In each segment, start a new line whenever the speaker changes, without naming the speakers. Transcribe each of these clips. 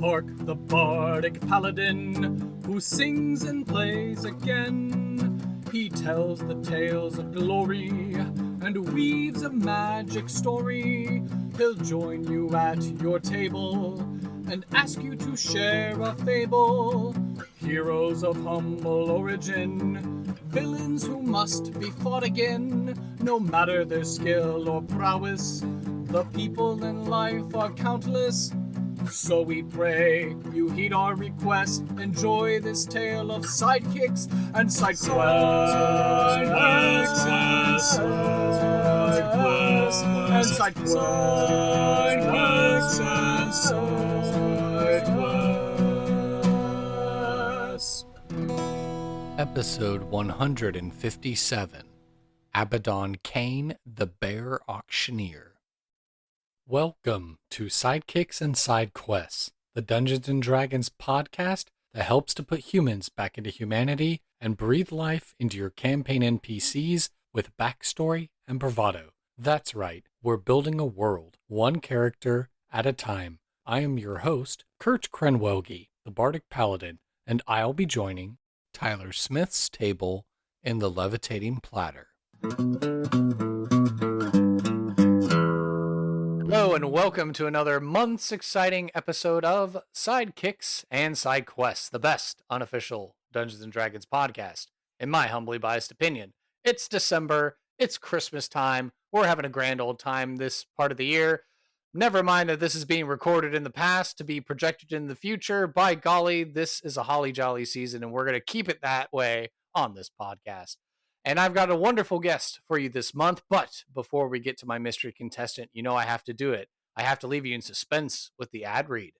Hark the bardic paladin, who sings and plays again. He tells the tales of glory and weaves a magic story. He'll join you at your table and ask you to share a fable. Heroes of humble origin, villains who must be fought again. No matter their skill or prowess, the people in life are countless. So we pray you heed our request. Enjoy this tale of sidekicks and side quests.
Episode 157, Abaddon Cain, the Bear Auctioneer. Welcome to Sidekicks and Side Quests, the Dungeons & Dragons podcast that helps to put humans back into humanity and breathe life into your campaign NPCs with backstory and bravado. That's right, we're building a world, one character at a time. I am your host, Kurt Krenwelge, the Bardic Paladin, and I'll be joining Tyler Smith's table in the Levitating Platter. Hello and welcome to another month's exciting episode of Sidekicks and Side Quests, the best unofficial Dungeons & Dragons podcast, in my humbly biased opinion. It's December, it's Christmas time, we're having a grand old time this part of the year. Never mind that this is being recorded in the past to be projected in the future. By golly, this is a holly jolly season and we're going to keep it that way on this podcast. And I've got a wonderful guest for you this month, but before we get to my mystery contestant, you know I have to do it. I have to leave you in suspense with the ad read.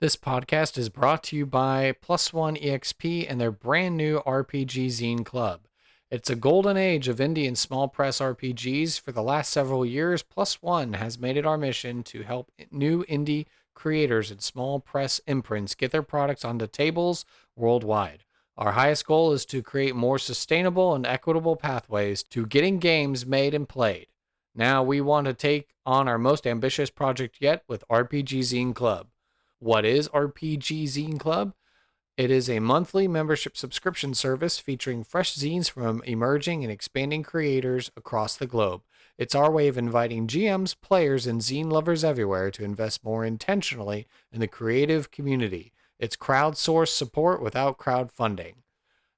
This podcast is brought to you by Plus One EXP and their brand new RPG Zine Club. It's a golden age of indie and small press RPGs. For the last several years, Plus One has made it our mission to help new indie creators and small press imprints get their products onto tables worldwide. Our highest goal is to create more sustainable and equitable pathways to getting games made and played. Now we want to take on our most ambitious project yet with RPG Zine Club. What is RPG Zine Club? It is a monthly membership subscription service featuring fresh zines from emerging and expanding creators across the globe. It's our way of inviting GMs, players, and zine lovers everywhere to invest more intentionally in the creative community. It's crowdsourced support without crowdfunding.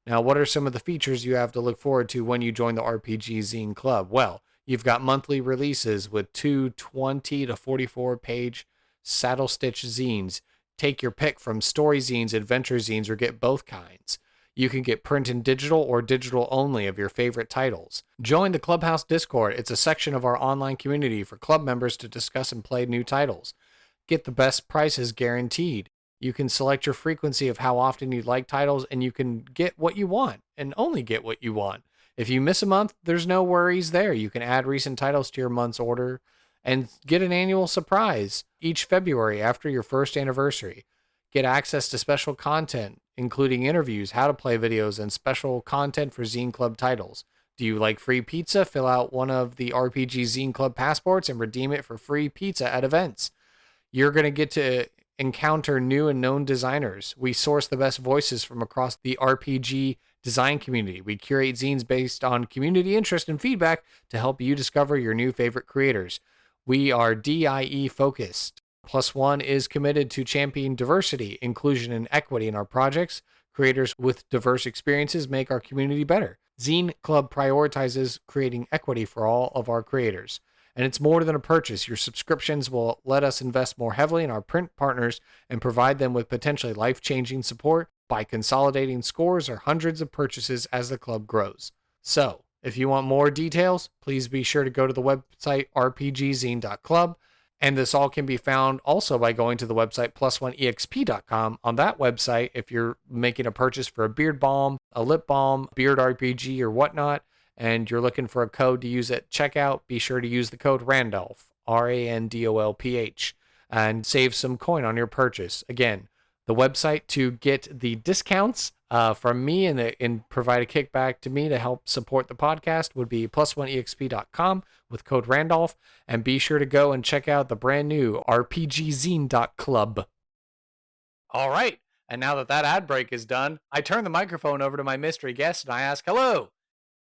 Now, what are some of the features you have to look forward to when you join the RPG Zine Club? Well, you've got monthly releases with 2 20 to 44 page saddle stitch zines. Take your pick from story zines, adventure zines, or get both kinds. You can get print and digital or digital only of your favorite titles. Join the Clubhouse Discord. It's a section of our online community for club members to discuss and play new titles. Get the best prices guaranteed. You can select your frequency of how often you'd like titles, and you can get what you want, and only get what you want. If you miss a month, there's no worries there. You can add recent titles to your month's order and get an annual surprise each February after your first anniversary. Get access to special content, including interviews, how to play videos, and special content for Zine Club titles. Do you like free pizza? Fill out one of the RPG Zine Club passports and redeem it for free pizza at events. You're going to get to encounter new and known designers. We source the best voices from across the RPG design community. We curate zines based on community interest and feedback to help you discover your new favorite creators. We are DIE focused. Plus One is committed to championing diversity, inclusion, and equity in our projects. Creators with diverse experiences make our community better. Zine Club prioritizes creating equity for all of our creators. And it's more than a purchase. Your subscriptions will let us invest more heavily in our print partners and provide them with potentially life-changing support by consolidating scores or hundreds of purchases as the club grows. So, if you want more details, please be sure to go to the website rpgzine.club. And this all can be found also by going to the website plus1exp.com. On that website, if you're making a purchase for a beard balm, a lip balm, beard RPG, or whatnot, and you're looking for a code to use at checkout, be sure to use the code Randolph, RANDOLPH, and save some coin on your purchase. Again, the website to get the discounts from me and provide a kickback to me to help support the podcast would be plus1exp.com with code Randolph. And be sure to go and check out the brand new rpgzine.club. All right. And now that that ad break is done, I turn the microphone over to my mystery guest and I ask, hello,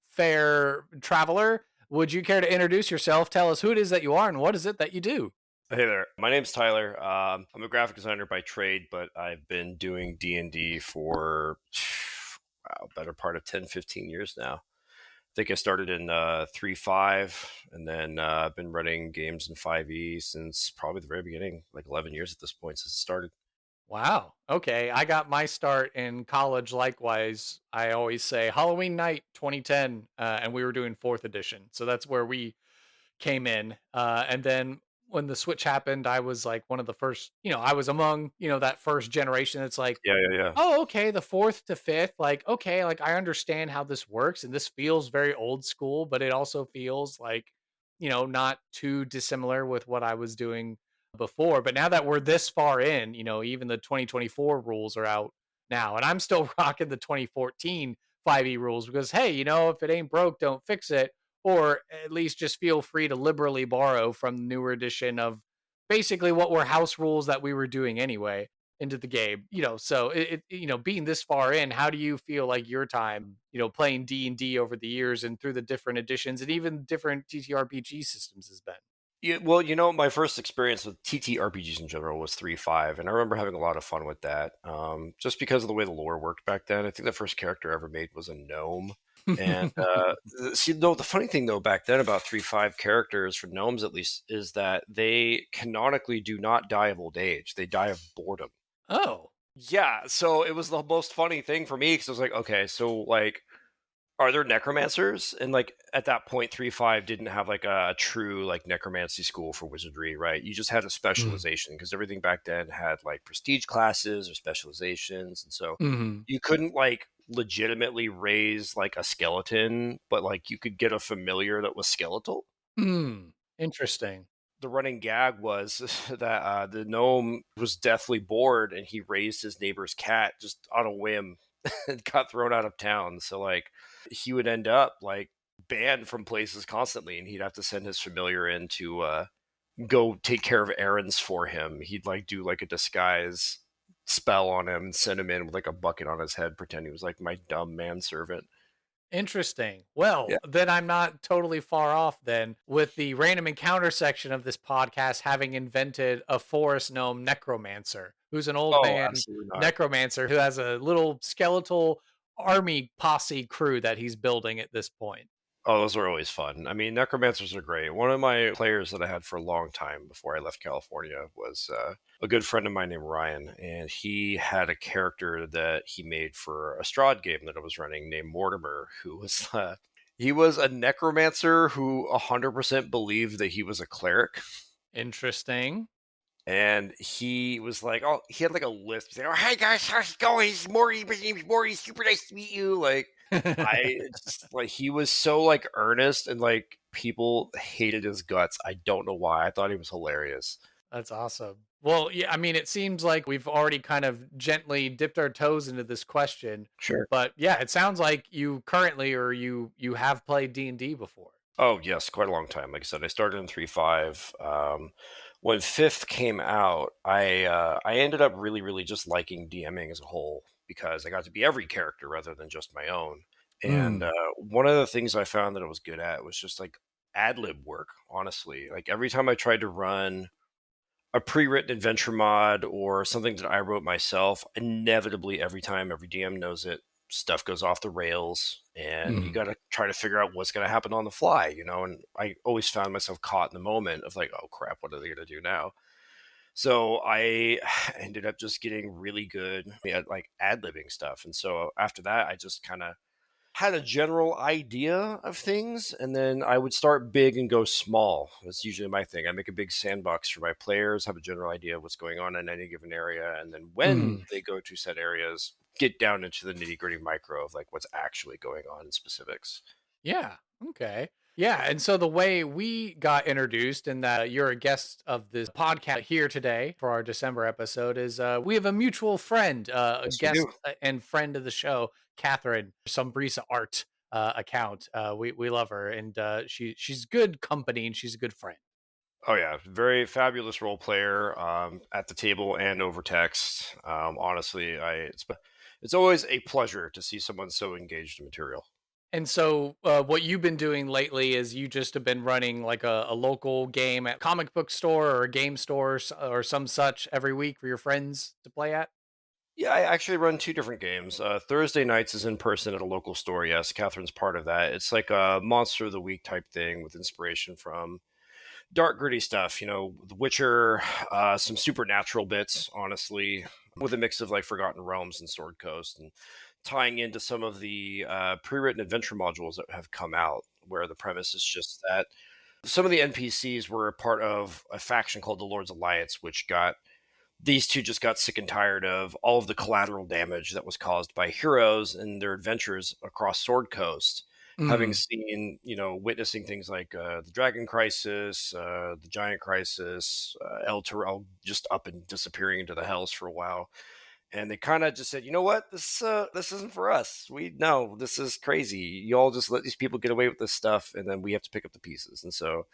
fair traveler. Would you care to introduce yourself? Tell us who it is that you are and what is it that you do?
Hey there, my name's Tyler. I'm a graphic designer by trade, but I've been doing D&D for wow, better part of 10, 15 years now. I think I started in 3.5, and then I've been running games in 5e since probably the very beginning, like 11 years at this point since it started.
Wow. Okay. I got my start in college likewise. I always say Halloween night 2010, and we were doing fourth edition. So that's where we came in. And then when the switch happened, I was like one of the first, I was among, that first generation. It's like,
Yeah, yeah, yeah.
oh, okay, the fourth to fifth, like, okay, like I understand how this works, and this feels very old school, but it also feels like, not too dissimilar with what I was doing before. But now that we're this far in, even the 2024 rules are out now, and I'm still rocking the 2014 5e rules because, hey, if it ain't broke, don't fix it, or at least just feel free to liberally borrow from the newer edition of basically what were house rules that we were doing anyway into the game. So being this far in, how do you feel like your time, playing D&D over the years and through the different editions and even different TTRPG systems has been?
Yeah, well, my first experience with TTRPGs in general was 3.5, and I remember having a lot of fun with that. Just because of the way the lore worked back then. I think the first character I ever made was a gnome. And see, no, the funny thing though back then about 3.5 characters for gnomes at least is that they canonically do not die of old age; they die of boredom.
Oh.
Yeah, so it was the most funny thing for me because I was like, okay, so like are there necromancers? And like at that point, 3.5 didn't have like a true like necromancy school for wizardry, right? You just had a
Mm.
specialization because everything back then had like prestige classes or specializations. And so
Hmm.
you couldn't like legitimately raise like a skeleton, but like you could get a familiar that was skeletal.
Mm. Interesting.
The running gag was that the gnome was deathly bored and he raised his neighbor's cat just on a whim and got thrown out of town. So like he would end up like banned from places constantly and he'd have to send his familiar in to go take care of errands for him. He'd like do like a disguise spell on him and send him in with like a bucket on his head, pretend he was like my dumb manservant.
Interesting. Well, then I'm not totally far off then with the random encounter section of this podcast having invented a forest gnome necromancer who's an old
Oh,
man
absolutely not.
necromancer who has a little skeletal army posse crew that he's building at this point.
Oh, those are always fun. I mean, necromancers are great. One of my players that I had for a long time before I left California was a good friend of mine named Ryan, and he had a character that he made for a Strahd game that I was running named Mortimer, who was he was a necromancer who 100% believed that he was a cleric.
Interesting.
And he was like, oh, he had like a list. He's like, oh, hey guys, how's it going? It's Morty. My name's Morty. Super nice to meet you. Like, I just like he was so like earnest and like people hated his guts. I don't know why. I thought he was hilarious.
That's awesome. Well, yeah, I mean, it seems like we've already kind of gently dipped our toes into this question,
Sure.
but yeah, it sounds like you currently or you have played D&D before.
Oh yes, quite a long time. Like I said, I started in 3.5. When fifth came out, I ended up really just liking DMing as a whole because I got to be every character rather than just my own. And
Mm.
one of the things I found that I was good at was just like ad lib work. Honestly, like every time I tried to run a pre-written adventure mod or something that I wrote myself, inevitably every time every DM knows it, stuff goes off the rails and you
Mm.
got to try to figure out what's going to happen on the fly, and I always found myself caught in the moment of like, oh crap, what are they going to do now? So I ended up just getting really good at like ad-libbing stuff. And so after that, I just kind of had a general idea of things, and then I would start big and go small. That's usually my thing. I make a big sandbox for my players, have a general idea of what's going on in any given area, and then when
Mm.
they go to set areas, get down into the nitty gritty micro of like what's actually going on in specifics.
Yeah. Okay. Yeah. And so the way we got introduced, and that you're a guest of this podcast here today for our December episode, is we have a mutual friend, a
Yes, we do.
guest and friend of the show, Catherine, some Brisa art account. We love her, and she's good company, and she's a good friend.
Oh yeah, very fabulous role player at the table and over text. Honestly, it's always a pleasure to see someone so engaged in material.
And so, what you've been doing lately is you just have been running like a local game at comic book store or a game store or some such every week for your friends to play at.
Yeah, I actually run two different games. Thursday nights is in person at a local store. Yes, Catherine's part of that. It's like a monster of the week type thing with inspiration from dark, gritty stuff. You know, The Witcher, some supernatural bits, honestly, with a mix of like Forgotten Realms and Sword Coast, and tying into some of the pre-written adventure modules that have come out, where the premise is just that some of the NPCs were a part of a faction called the Lord's Alliance, which got these two just got sick and tired of all of the collateral damage that was caused by heroes and their adventures across Sword Coast. Having
Mm,
seen, witnessing things like the Dragon Crisis, the Giant Crisis, El Terrell just up and disappearing into the Hells for a while, and they kind of just said, you know what, this isn't for us. We know this is crazy. You all just let these people get away with this stuff, and then we have to pick up the pieces. And so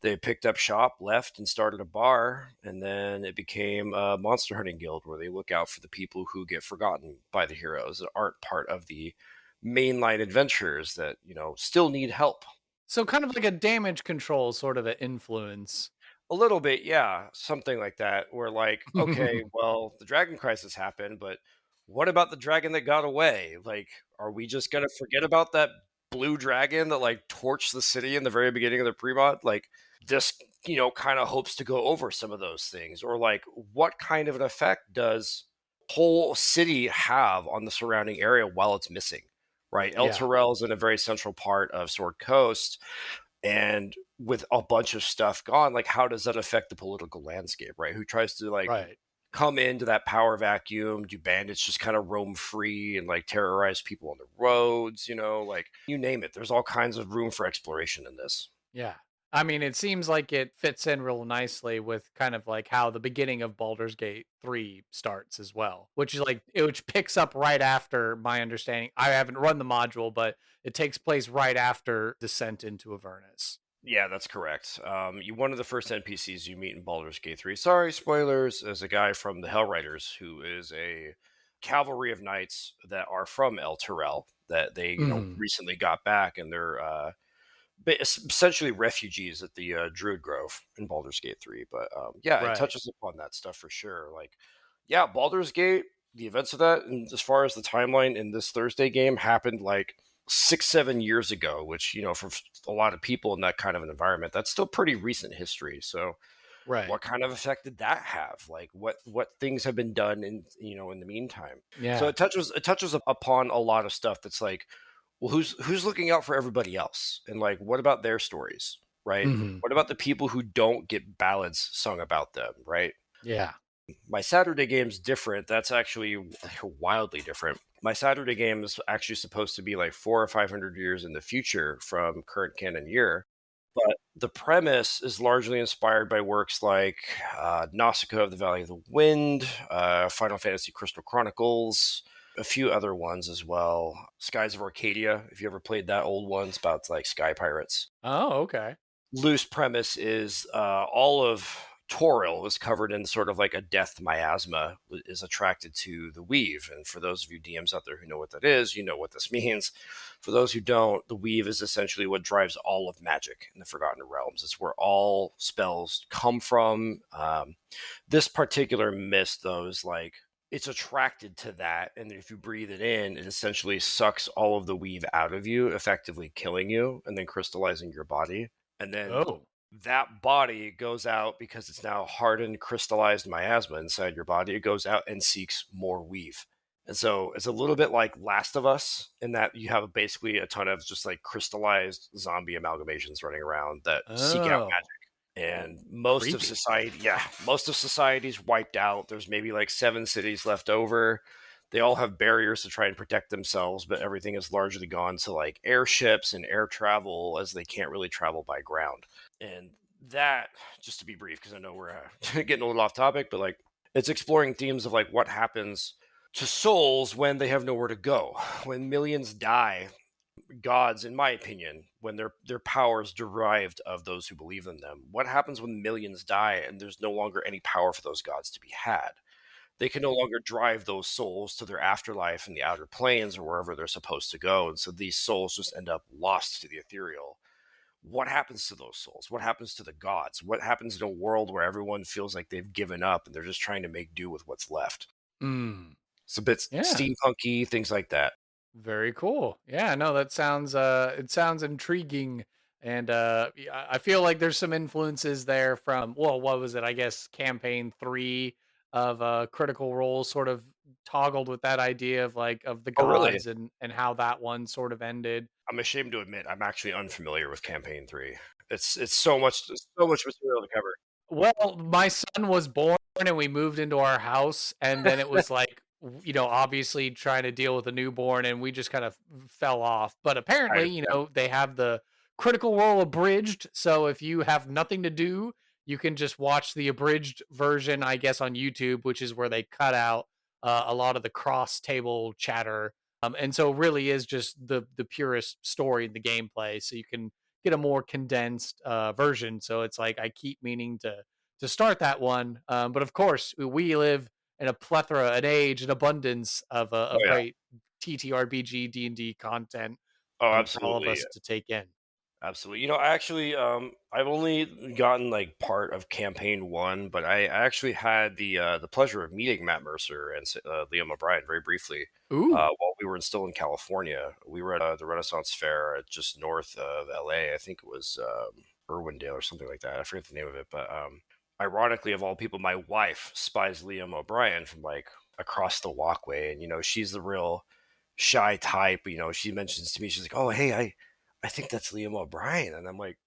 they picked up shop, left, and started a bar, and then it became a monster hunting guild where they look out for the people who get forgotten by the heroes that aren't part of the mainline adventurers that still need help.
so kind of like a damage control sort of an influence.
A little bit, yeah, something like that. Where like, okay, well, the dragon crisis happened, but what about the dragon that got away? Like, are we just gonna forget about that blue dragon that like torched the city in the very beginning of the pre-mod? Like, this, kind of hopes to go over some of those things, or like, what kind of an effect does whole city have on the surrounding area while it's missing? Right, El
Yeah,
Terrell is in a very central part of Sword Coast, and with a bunch of stuff gone, like how does that affect the political landscape, right? Who tries to like
right.
come into that power vacuum? Do bandits just kind of roam free and like terrorize people on the roads? Like you name it. There's all kinds of room for exploration in this.
Yeah. I mean, it seems like it fits in real nicely with kind of like how the beginning of Baldur's Gate 3 starts as well, which is like which picks up right after my understanding. I haven't run the module, but it takes place right after Descent into Avernus.
Yeah, that's correct. One of the first NPCs you meet in Baldur's Gate 3, sorry, spoilers, is a guy from the Hell Riders who is a cavalry of knights that are from El Terrell that they,
Mhm.
recently got back, and they're essentially refugees at the Druid Grove in Baldur's Gate 3. But yeah, it
Right.
touches upon that stuff for sure. Like, yeah, Baldur's Gate, the events of that, and as far as the timeline in this Thursday game happened like 6, 7 years ago, which, for a lot of people in that kind of an environment, that's still pretty recent history. So
Right.
what kind of effect did that have? Like what things have been done in the meantime? So
Yeah.
it touches upon a lot of stuff that's like, well, who's looking out for everybody else, and like what about their stories, right?
Mhm.
What about the people who don't get ballads sung about them, right?
Yeah.
My Saturday game's different. That's actually wildly different. My Saturday game is actually supposed to be like 400 or 500 years in the future from current canon year, but the premise is largely inspired by works like Nausicaa of the Valley of the Wind, Final Fantasy Crystal Chronicles, a few other ones as well. Skies of Arcadia, if you ever played that old one, it's about like sky pirates.
Oh, okay.
Loose premise is all of Toril is covered in sort of like a death miasma, is attracted to the weave. And for those of you DMs out there who know what that is, you know what this means. For those who don't, the weave is essentially what drives all of magic in the Forgotten Realms. It's where all spells come from. This particular mist, though, is like it's attracted to that, and if you breathe it in, it essentially sucks all of the weave out of you, effectively killing you and then crystallizing your body. And then
Oh.
that body goes out because it's now hardened, crystallized miasma inside your body. It goes out and seeks more weave. And so it's a little bit like Last of Us in that you have basically a ton of just like crystallized zombie amalgamations running around that seek out
Oh.
magic. And
Creepy.
most of society's wiped out. There's maybe like 7 cities left over. They all have barriers to try and protect themselves, but everything is largely gone to like airships and air travel, as they can't really travel by ground. And that, just to be brief, because I know we're getting a little off topic, but like it's exploring themes of like what happens to souls when they have nowhere to go, when millions die gods, in my opinion, when their power is derived of those who believe in them. What happens when millions die and there's no longer any power for those gods to be had? They can no longer drive those souls to their afterlife in the outer planes or wherever they're supposed to go. And so these souls just end up lost to the ethereal. What happens to those souls? What happens to the gods? What happens in a world where everyone feels like they've given up and they're just trying to make do with what's left?
Mm.
It's a bit
Yeah.
steampunky, things like that.
Very cool. Yeah, no, that sounds it sounds intriguing. And I feel like there's some influences there from, well, what was it? I guess campaign 3 of Critical Role sort of toggled with that idea of like of the
Oh, really?
gods and how that one sort of ended.
I'm ashamed to admit I'm actually unfamiliar with campaign 3. It's so much material to cover.
Well, my son was born and we moved into our house, and then it was like, obviously trying to deal with a newborn, and we just kind of fell off. But
I
apparently,
understand.
they have the Critical Role abridged. So if you have nothing to do, you can just watch the abridged version, I guess, on YouTube, which is where they cut out a lot of the cross table chatter. And so it really is just the purest story in the gameplay. So you can get a more condensed version. So it's like I keep meaning to start that one, but of course we live in a plethora, an age, an abundance
Oh,
of
yeah.
great TTRPG D&D content
Oh,
for all of
absolutely.
us to take in.
Absolutely. I actually, I've only gotten like part of campaign 1, but I actually had the pleasure of meeting Matt Mercer and Liam O'Brien very briefly
Ooh,
while we were still in California. We were at the Renaissance Fair just north of LA. I think it was Irwindale or something like that. I forget the name of it, but ironically, of all people, my wife spies Liam O'Brien from like across the walkway, and she's the real shy type. She mentions to me, she's like, "Oh, hey, I think that's Liam O'Brien," and I'm like,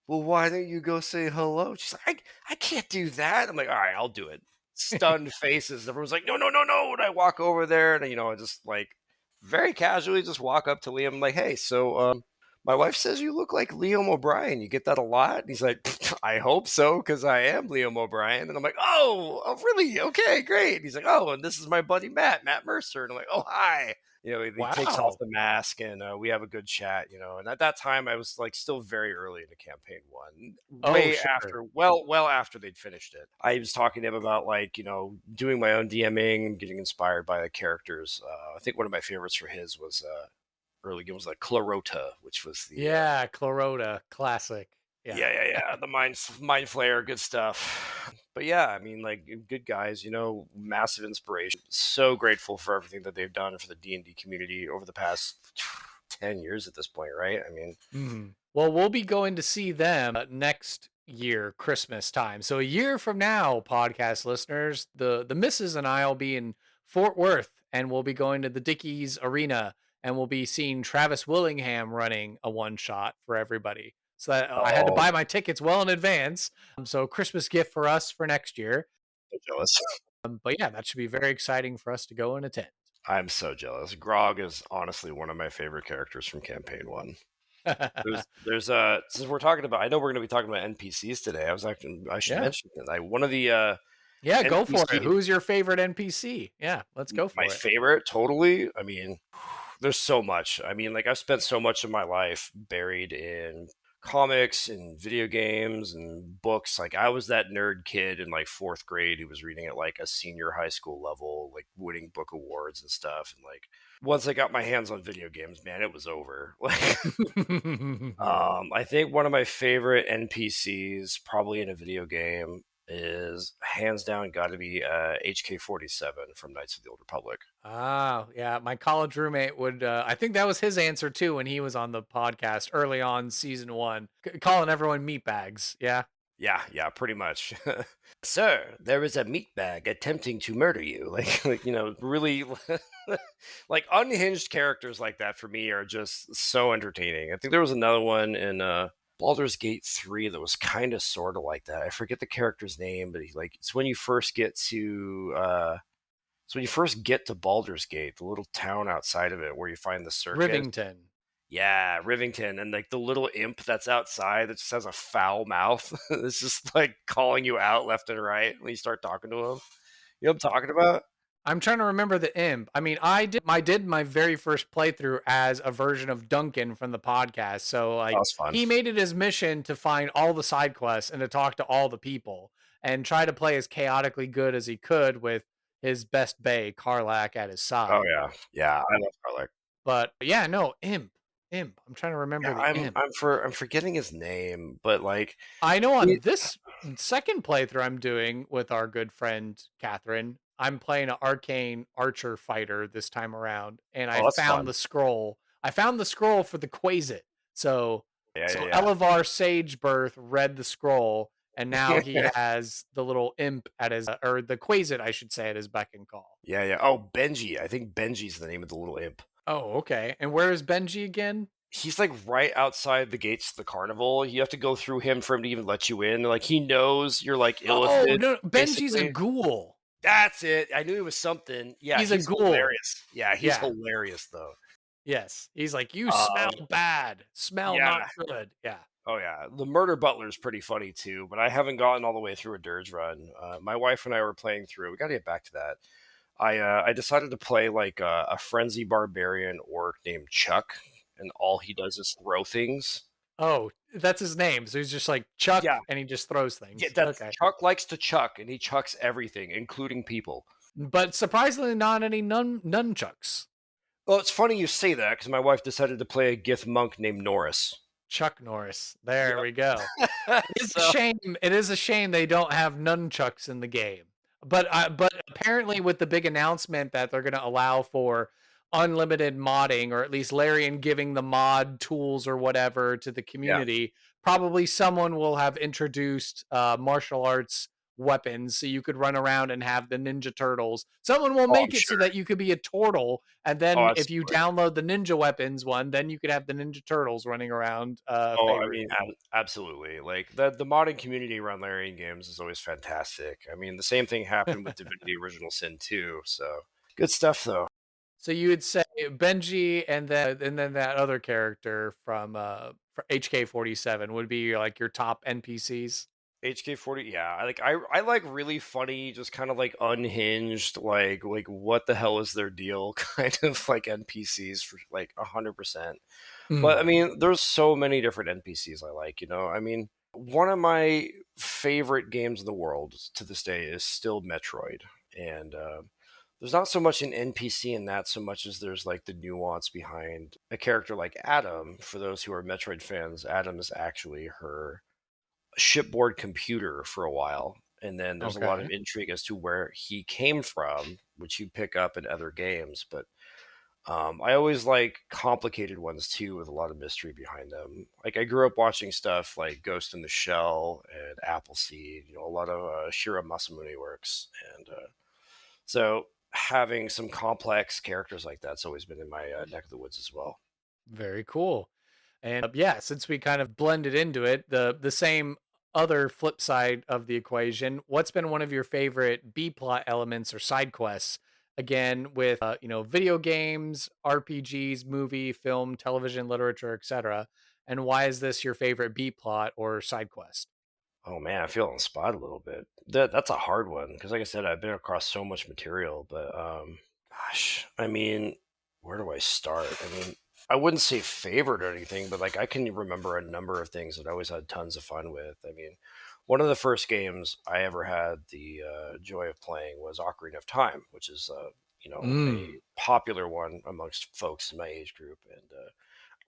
"Well, why don't you go say hello?" She's like, I can't do that." I'm like, "All right, I'll do it." Stunned faces. Everyone's like, "No, no, no, no!" And I walk over there, and I just like very casually just walk up to Liam, like, "Hey, so my wife says you look like Liam O'Brien. You get that a lot?" And he's like, "I hope so, because I am Liam O'Brien." And I'm like, "Oh, really? Okay, great." And he's like, "Oh, and this is my buddy Matt Mercer." And I'm like, "Oh, hi." He takes off
wow.
the mask, and we have a good chat. And at that time, I was like still very early into campaign 1,
Oh,
way
sure.
after, well after they'd finished it. I was talking to him about like doing my own DMing and getting inspired by the characters. I think one of my favorites for his was early game was like Clarota, which was the
Yeah, Clarota, classic. Yeah.
yeah, the mind flayer, good stuff. But yeah, I mean, like good guys, massive inspiration. So grateful for everything that they've done for the D&D community over the past 10 years at this point, right? I mean,
Well, we'll be going to see them next year, Christmas time. So a year from now, podcast listeners, the missus and I will be in Fort Worth, and we'll be going to the Dickies Arena, and we'll be seeing Travis Willingham running a one shot for everybody. So that, I had to
oh,
buy my tickets well in advance. So Christmas gift for us for next year.
so jealous.
But yeah, that should be very exciting for us to go and attend.
I'm so jealous. Grog is honestly one of my favorite characters from campaign 1. There's since we're talking about, I know we're going to be talking about NPCs today. I should
Yeah.
mention that one of the
Yeah, go for it.
NPC,
Who's your favorite NPC? Yeah, let's go
my
for it.
favorite, totally. I mean, there's so much. I mean, like I've spent so much of my life buried in comics and video games and books. Like I was that nerd kid in like 4th grade who was reading at like a senior high school level, like winning book awards and stuff. And like once I got my hands on video games, man, it was over. Like I think one of my favorite NPCs, probably in a video game, is hands down got to be HK-47 from Knights of the Old Republic.
Ah, yeah. My college roommate would, I think that was his answer too when he was on the podcast early on season one, calling everyone meatbags. Yeah.
Yeah, pretty much. Sir, there is a meatbag attempting to murder you. Like really, like unhinged characters like that for me are just so entertaining. I think there was another one in Baldur's Gate 3 that was kind of sort of like that. I forget the character's name, but it's when you first get to Baldur's Gate, the little town outside of it where you find the circus.
Rivington.
Yeah, Rivington, and like the little imp that's outside that just has a foul mouth. It's just like calling you out left and right when you start talking to him. You know what I'm talking about?
I'm trying to remember the imp. I mean, I did my very first playthrough as a version of Duncan from the podcast. So
That
like
was fun.
he made it his mission to find all the side quests and to talk to all the people and try to play as chaotically good as he could with his best bay, Karlak, at his
Oh
side.
yeah, yeah. I love Garlic.
But yeah, no, imp. I'm trying to
Yeah,
remember the
I'm
imp.
I'm for I'm forgetting his name, but like,
I know
he,
on this second playthrough I'm doing with our good friend Catherine, I'm playing an arcane archer fighter this time around, and I
oh, that's
found
fun.
the scroll. I found the scroll for the Quasit. So
Yeah,
so
yeah,
Elevar Sagebirth read the scroll, and now he
yeah.
has the little imp at his or the Quasit, I should say, at his beck and call.
Yeah, yeah. Oh, Benji. I think Benji's the name of the little imp.
Oh, okay. And where is Benji again?
He's like right outside the gates of the carnival. You have to go through him for him to even let you in. Like he knows you're like
Oh
illithid,
no, Benji's a
basically.
ghoul.
That's it. I knew it was something. Yeah,
He's a
he's
ghoul.
hilarious. Yeah, he's
Yeah.
hilarious though.
Yes. He's like, "You smell
Um,
bad. Smell
yeah.
not good." Yeah.
Oh yeah, the murder butler's pretty funny too, but I haven't gotten all the way through a dirge run. My wife and I were playing through. We got to get back to that. I decided to play like a frenzy barbarian orc named Chuck, and all he does is throw things.
Oh, that's his name. So he's just like Chuck
Yeah,
and he just throws
yeah,
things.
that's
Okay.
Chuck likes to chuck, and he chucks everything, including people.
But surprisingly not any nunchucks.
Well, it's funny you say that because my wife decided to play a Gith monk named Norris.
Chuck Norris. There we go.
Yep.
It is a
So
shame. It is a shame they don't have nunchucks in the game. But apparently with the big announcement that they're going to allow for unlimited modding, or at least Larian giving the mod tools or whatever to the
yeah.
community, probably someone will have introduced martial arts weapons so you could run around and have the Ninja Turtles. Someone will
Oh, I'm
make it so
sure.
that you could be a turtle, and
Oh,
then if you
absolutely.
download the Ninja Weapons one, then you could have the Ninja Turtles running around
Oh, I
favoring
mean,
you.
absolutely. Like the modding community around Larian games is always fantastic. I mean, the same thing happened with Divinity Original Sin 2. So good stuff, though.
So you would say Benji and then that other character from HK47 would be like your top NPCs.
HK40, yeah. I like really funny, just kind of like unhinged, like what the hell is their deal, kind of like NPCs for like 100%. But I
Mm.
mean, there's so many different NPCs I like. I mean, one of my favorite games in the world to this day is still Metroid, and there's not so much an NPC in that so much as there's like the nuance behind a character like Adam. For those who are Metroid fans, Adam is actually her shipboard computer for a while. And then there's a lot of
Okay.
intrigue as to where he came from, which you pick up in other games. But I always like complicated ones too, with a lot of mystery behind them. Like I grew up watching stuff like Ghost in the Shell and Appleseed, a lot of Shiro Masamune works, and so having some complex characters like that's always been in my neck of the woods as well.
Very cool. And yeah, since we kind of blended into it, the same other flip side of the equation, what's been one of your favorite B plot elements or side quests? Again, with video games, RPGs, movie, film, television, literature, etc. And why is this your favorite B plot or side quest?
Oh man, I feel on the spot a little bit. That's a hard one because, like I said, I've been across so much material. But gosh, I mean, where do I start? I mean, I wouldn't say favorite or anything, but like I can remember a number of things that I always had tons of fun with. I mean, one of the first games I ever had the joy of playing was Ocarina of Time, which is a
Mm.
popular one amongst folks in my age group, and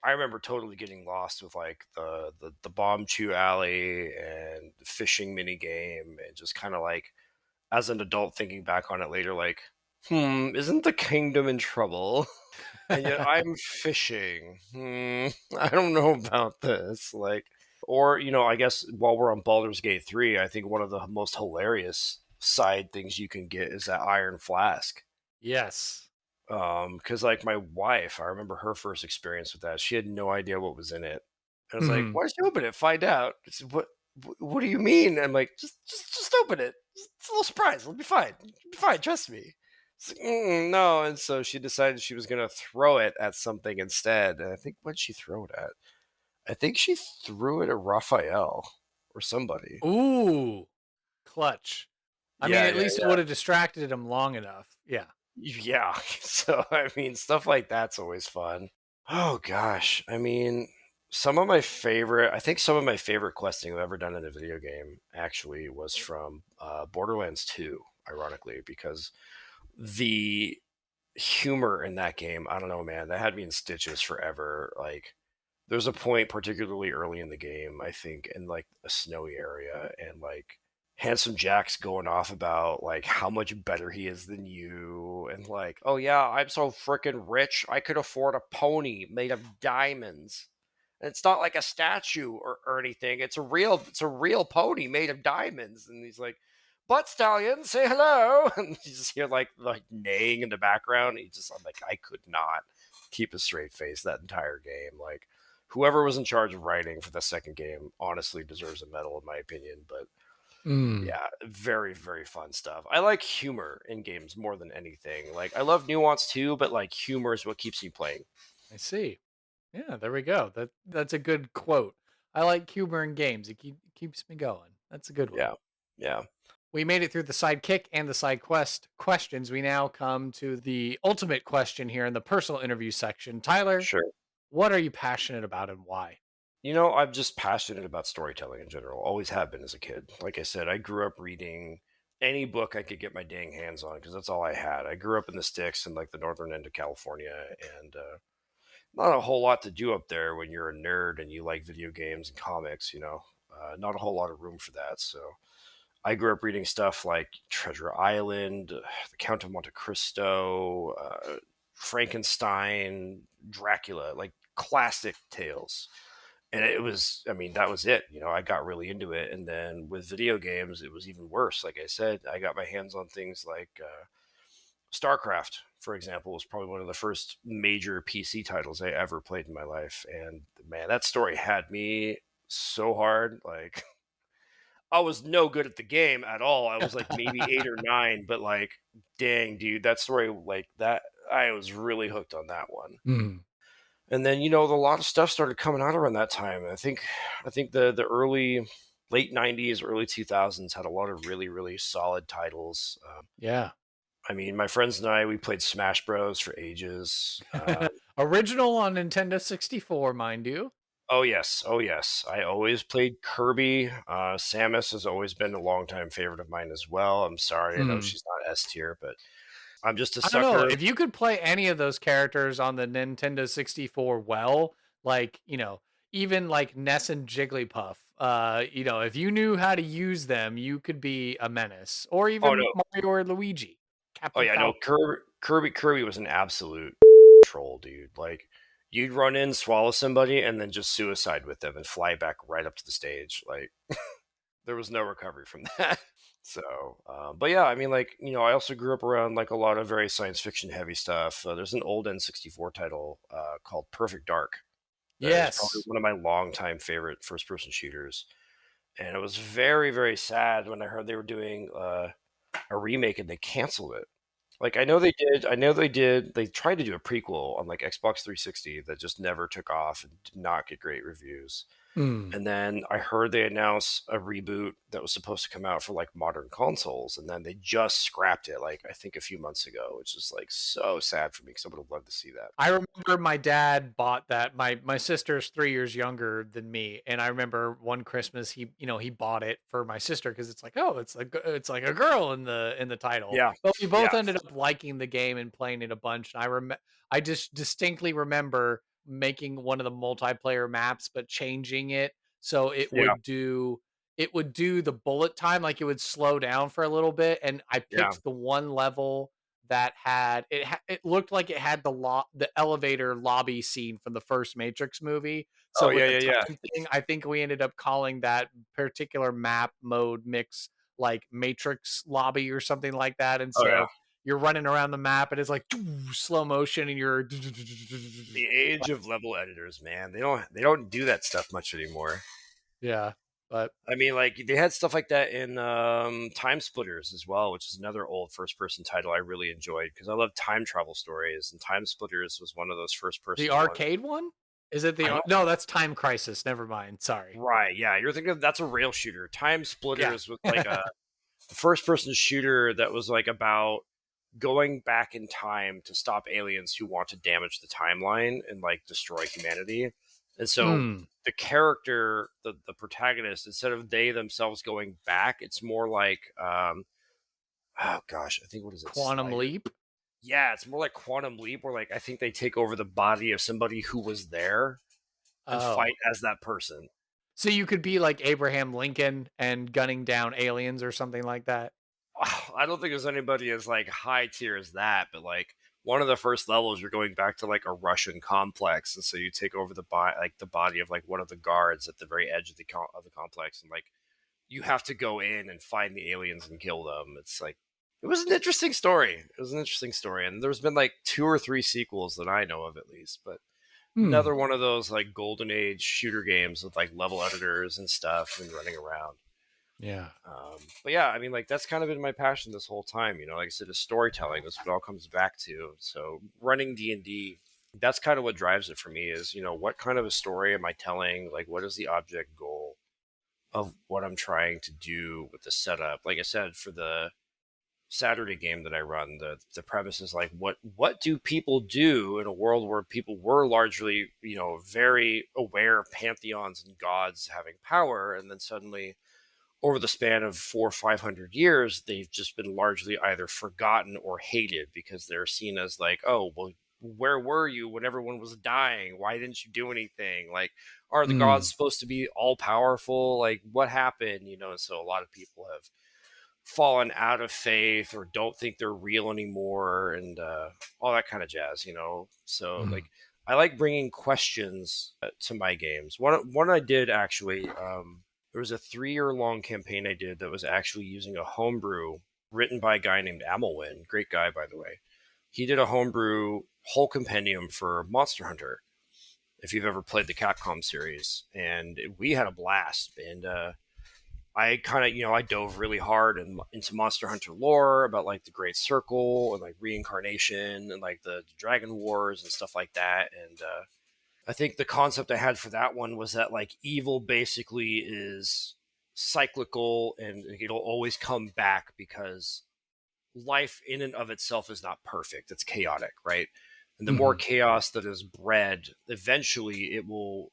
I remember totally getting lost with like the bomb chew alley and the fishing mini game, and just kind of like as an adult thinking back on it later, like, isn't the kingdom in trouble? And yet I'm fishing. I don't know about this. Like, or I guess while we're on Baldur's Gate 3, I think one of the most hilarious side things you can get is that iron flask.
Yes.
Because like my wife, I remember her first experience with that. She had no idea what was in it. I was like,
Mhm.
"Why don't you open it? Find out." She said, What do you mean?" I'm like, "Just open it. It's a little surprise. It'll be fine. It'll be fine. Trust me." It's like, no, and so she decided she was gonna throw it at something instead. And I think what'd she throw it at? I think she threw it at Raphael or somebody.
Ooh, clutch. I mean,
Yeah,
at
yeah,
least it would have distracted him long enough. Yeah.
yeah. So I mean, stuff like that's always fun. Oh gosh, I mean, I think some of my favorite questing I've ever done in a video game actually was from Borderlands 2, ironically, because the humor in that game, I don't know, man, that had me in stitches forever. Like, there's a point, particularly early in the game, I think, in like a snowy area, and like Handsome Jack's going off about like how much better he is than you, and like, oh yeah, I'm so freaking rich, I could afford a pony made of diamonds. And it's not like a statue or anything. It's a real pony made of diamonds. And he's like, "But Stallion, say hello." And you just hear like neighing in the background. I'm like, I could not keep a straight face that entire game. Like, whoever was in charge of writing for the second game honestly deserves a medal, in my opinion. But
Mm,
yeah, very, very fun stuff. I like humor in games more than anything. Like, I love nuance too, but like humor is what keeps me playing.
I see. Yeah, there we go. That's a good quote. I like humor in games. Keeps me going. That's a good one.
Yeah. Yeah.
We made it through the sidekick and the side quest questions. We now come to the ultimate question here in the personal interview section. Tyler,
Sure.
what are you passionate about and why?
I'm just passionate about storytelling in general. Always have been as a kid. Like I said, I grew up reading any book I could get my dang hands on because that's all I had. I grew up in the sticks in like the northern end of California, and not a whole lot to do up there when you're a nerd and you like video games and comics. Not a whole lot of room for that. So I grew up reading stuff like Treasure Island, The Count of Monte Cristo, Frankenstein, Dracula, like classic tales. And it was, I mean, that was it. I got really into it. And then with video games, it was even worse. Like I said, I got my hands on things like StarCraft, for example, was probably one of the first major PC titles I ever played in my life. And man, that story had me so hard. Like, I was no good at the game at all. I was like maybe 8 or 9, but like, dang, dude, that story, like that, I was really hooked on that one.
Mm,
And then a lot of stuff started coming out around that time. I think the early late '90s, early 2000s had a lot of really really solid titles.
yeah.
I mean, my friends and I, we played Smash Bros for ages.
Original on Nintendo 64, mind you.
Oh yes, oh yes. I always played Kirby. Samus has always been a longtime favorite of mine as well. I'm sorry, I know
Mm.
she's not S tier, but I'm just a
I don't know.
sucker.
If you could play any of those characters on the Nintendo 64 well, like, even like Ness and Jigglypuff, if you knew how to use them, you could be a menace. Or
Oh
even
no,
Mario or Luigi,
oh
Captain
yeah, no.
Falcon.
Kirby was an absolute troll, dude. Like, you'd run in, swallow somebody, and then just suicide with them and fly back right up to the stage. Like, there was no recovery from that. So, but yeah, I mean, like, I also grew up around like a lot of very science fiction heavy stuff. There's an old N64 title called Perfect Dark that is probably
Yes.
one of my longtime favorite first person shooters. And it was very, very sad when I heard they were doing a remake and they canceled it. Like, I know they did. I know they did. They tried to do a prequel on like Xbox 360 that just never took off and did not get great reviews.
Mm.
And then I heard they announced a reboot that was supposed to come out for like modern consoles, and then they just scrapped it like I think a few months ago, which is like so sad for me because I would have loved to see that.
I remember my dad bought that. My sister's 3 years younger than me, and I remember one Christmas he bought it for my sister because it's like, oh, it's like a girl in the title.
Yeah,
But we both
yeah,
ended up liking the game and playing it a bunch. And I just distinctly remember making one of the multiplayer maps, but changing it so
yeah,
it would do the bullet time, like it would slow down for a little bit. And I
yeah.
picked the one level that had it looked like it had the elevator lobby scene from the first Matrix movie.
Oh
So with
yeah,
the
yeah, yeah.
time thing, I think we ended up calling that particular map mode mix like Matrix lobby or something like that. And
Oh yeah.
so you're running around the map and it's like slow motion and you're
The age of level editors, man. They don't do that stuff much anymore.
yeah. But
I mean, like they had stuff like that in Time Splitters as well, which is another old first-person title I really enjoyed because I love time travel stories, and Time Splitters was one of those
the
first-person ones.
arcade one? Is it
I don't.
no, that's Time Crisis. Never mind. Sorry.
Right, yeah, you're thinking of, that's a rail shooter. Time
Yeah.
Splitters was like first-person shooter that was like about going back in time to stop aliens who want to damage the timeline and like destroy humanity. And so the character, the protagonist, instead of they themselves going back, it's more like oh gosh, I think what is it?
Quantum Leap?
Yeah, it's more like Quantum Leap, where like I think they take over the body of somebody who was there and fight as that person.
So you could be like Abraham Lincoln and gunning down aliens or something like that?
I don't think there's anybody as like high tier as that, but like one of the first levels, you're going back to like a Russian complex, and so you take over the body of like one of the guards at the very edge of the complex, and like you have to go in and find the aliens and kill them. It's like it was an interesting story. It was an interesting story, and there's been like 2 or 3 sequels that I know of at least, but another one of those like golden age shooter games with like level editors and stuff and running around.
Yeah.
But yeah, I mean, like that's kind of been my passion this whole time. You know, like I said, is storytelling. That's what it all comes back to. So running D&D, that's kind of what drives it for me. Is, you know, what kind of a story am I telling? Like, what is the object goal of what I'm trying to do with the setup? Like I said, for the Saturday game that I run, the premise is like, what do people do in a world where people were largely, you know, very aware of pantheons and gods having power, and then suddenly over the span of 400 or 500 years, they've just been largely either forgotten or hated because they're seen as like, oh, well, where were you when everyone was dying? Why didn't you do anything? Like, are the gods supposed to be all powerful? Like, what happened? You know, and so a lot of people have fallen out of faith or don't think they're real anymore, and all that kind of jazz, you know. So like, I like bringing questions to my games. One I did actually. There was a 3-year-long campaign I did that was actually using a homebrew written by a guy named Amelwin. Great guy, by the way. He did a homebrew whole compendium for Monster Hunter, if you've ever played the Capcom series. And we had a blast. And I kind of, you know, I dove really hard into Monster Hunter lore about like the Great Circle and like reincarnation and like the Dragon Wars and stuff like that. And I think the concept I had for that one was that like evil basically is cyclical and it'll always come back because life in and of itself is not perfect. It's chaotic, right? And the more chaos that is bred, eventually it will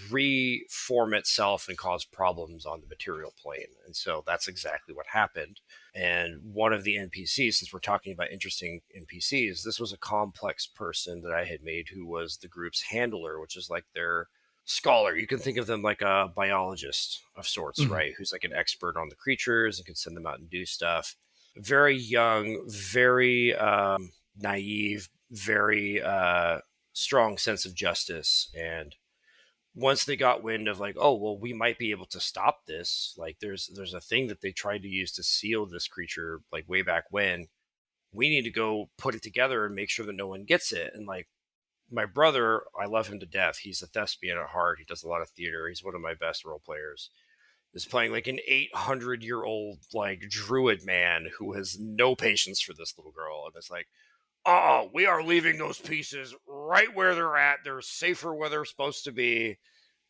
reform itself and cause problems on the material plane. And so that's exactly what happened. And one of the NPCs, since we're talking about interesting NPCs, this was a complex person that I had made who was the group's handler, which is like their scholar. You can think of them like a biologist of sorts, right? Who's like an expert on the creatures and can send them out and do stuff. Very young, very naive, very strong sense of justice. And once they got wind of like, oh, well, we might be able to stop this. Like there's a thing that they tried to use to seal this creature like way back when. We need to go put it together and make sure that no one gets it. And like my brother, I love him to death. He's a thespian at heart. He does a lot of theater. He's one of my best role players. Is playing like an 800-year-old like druid man who has no patience for this little girl. And it's like, oh, we are leaving those pieces right where they're at. They're safer where they're supposed to be.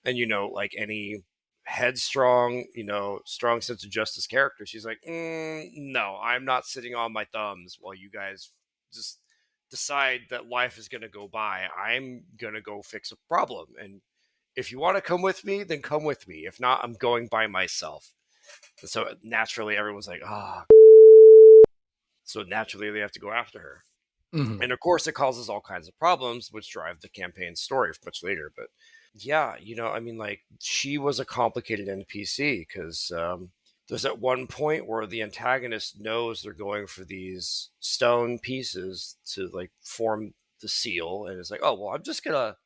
And, you know, like any headstrong, you know, strong sense of justice character, she's like, no, I'm not sitting on my thumbs while you guys just decide that life is going to go by. I'm going to go fix a problem. And if you want to come with me, then come with me. If not, I'm going by myself. And so naturally, everyone's like, so naturally they have to go after her. And of course, it causes all kinds of problems, which drive the campaign story much later. But yeah, you know, I mean, like, she was a complicated NPC because there's at one point where the antagonist knows they're going for these stone pieces to like form the seal. And it's like, oh, well, I'm just going to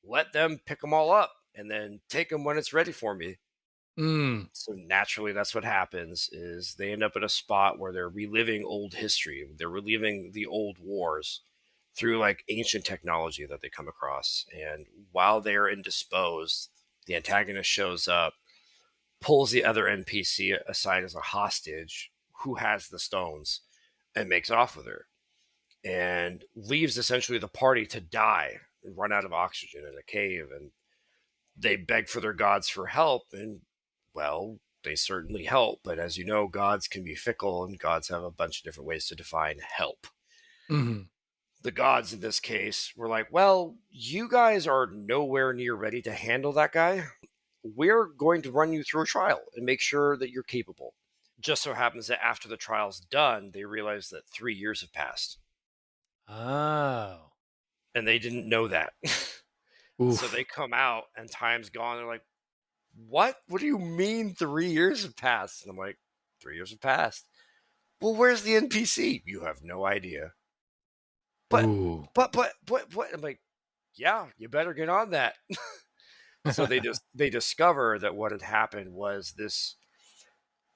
let them pick them all up and then take them when it's ready for me. So naturally, that's what happens is they end up at a spot where they're reliving old history. They're reliving the old wars through like ancient technology that they come across. And while they're indisposed, the antagonist shows up, pulls the other NPC aside as a hostage who has the stones and makes off with her and leaves essentially the party to die and run out of oxygen in a cave. And they beg for their gods for help. And well, they certainly help, but as you know, gods can be fickle, and gods have a bunch of different ways to define help.
Mm-hmm.
The gods in this case were like, well, you guys are nowhere near ready to handle that guy. We're going to run you through a trial and make sure that you're capable. Just so happens that after the trial's done, they realize that 3 years have passed.
Oh.
And they didn't know that.
Oof.
So they come out and time's gone. They're like, what? What do you mean 3 years have passed? And I'm like, 3 years have passed. Well, where's the NPC? You have no idea. But
Ooh.
what? I'm like, yeah, you better get on that. So they discover that what had happened was this.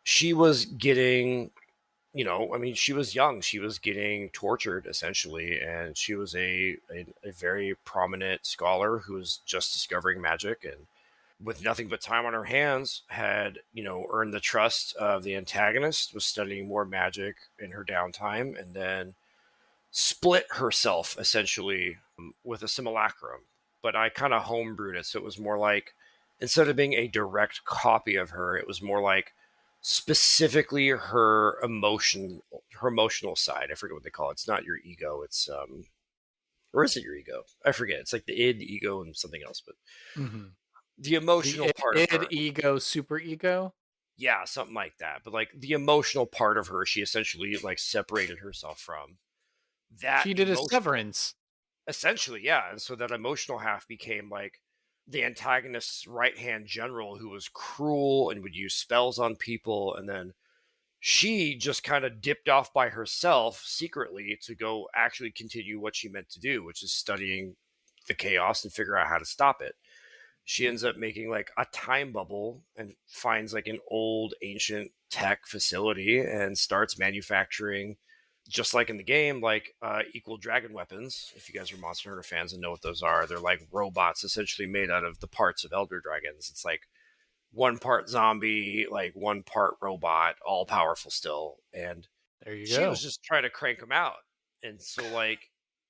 She was getting, she was young. She was getting tortured essentially, and she was a very prominent scholar who was just discovering magic, and with nothing but time on her hands, had earned the trust of the antagonist. Was studying more magic in her downtime, and then split herself essentially with a simulacrum. But I kind of homebrewed it, so it was more like, instead of being a direct copy of her, it was more like specifically her emotional side. I forget what they call it. It's not your ego. It's or is it your ego? I forget. It's like the id, ego, and something else. But
Mm-hmm.
the emotional part of her,
ego, super ego.
yeah, something like that. But like the emotional part of her, she essentially like separated herself from that.
She did a severance.
Essentially, yeah. And so that emotional half became like the antagonist's right-hand general, who was cruel and would use spells on people. And then she just kind of dipped off by herself secretly to go actually continue what she meant to do, which is studying the chaos and figure out how to stop it. She ends up making like a time bubble and finds like an old ancient tech facility and starts manufacturing, just like in the game, like equal dragon weapons. If you guys are Monster Hunter fans and know what those are, they're like robots essentially made out of the parts of elder dragons. It's like one part zombie, like one part robot, all powerful still. And
there you
she
go.
was just trying to crank them out. And so like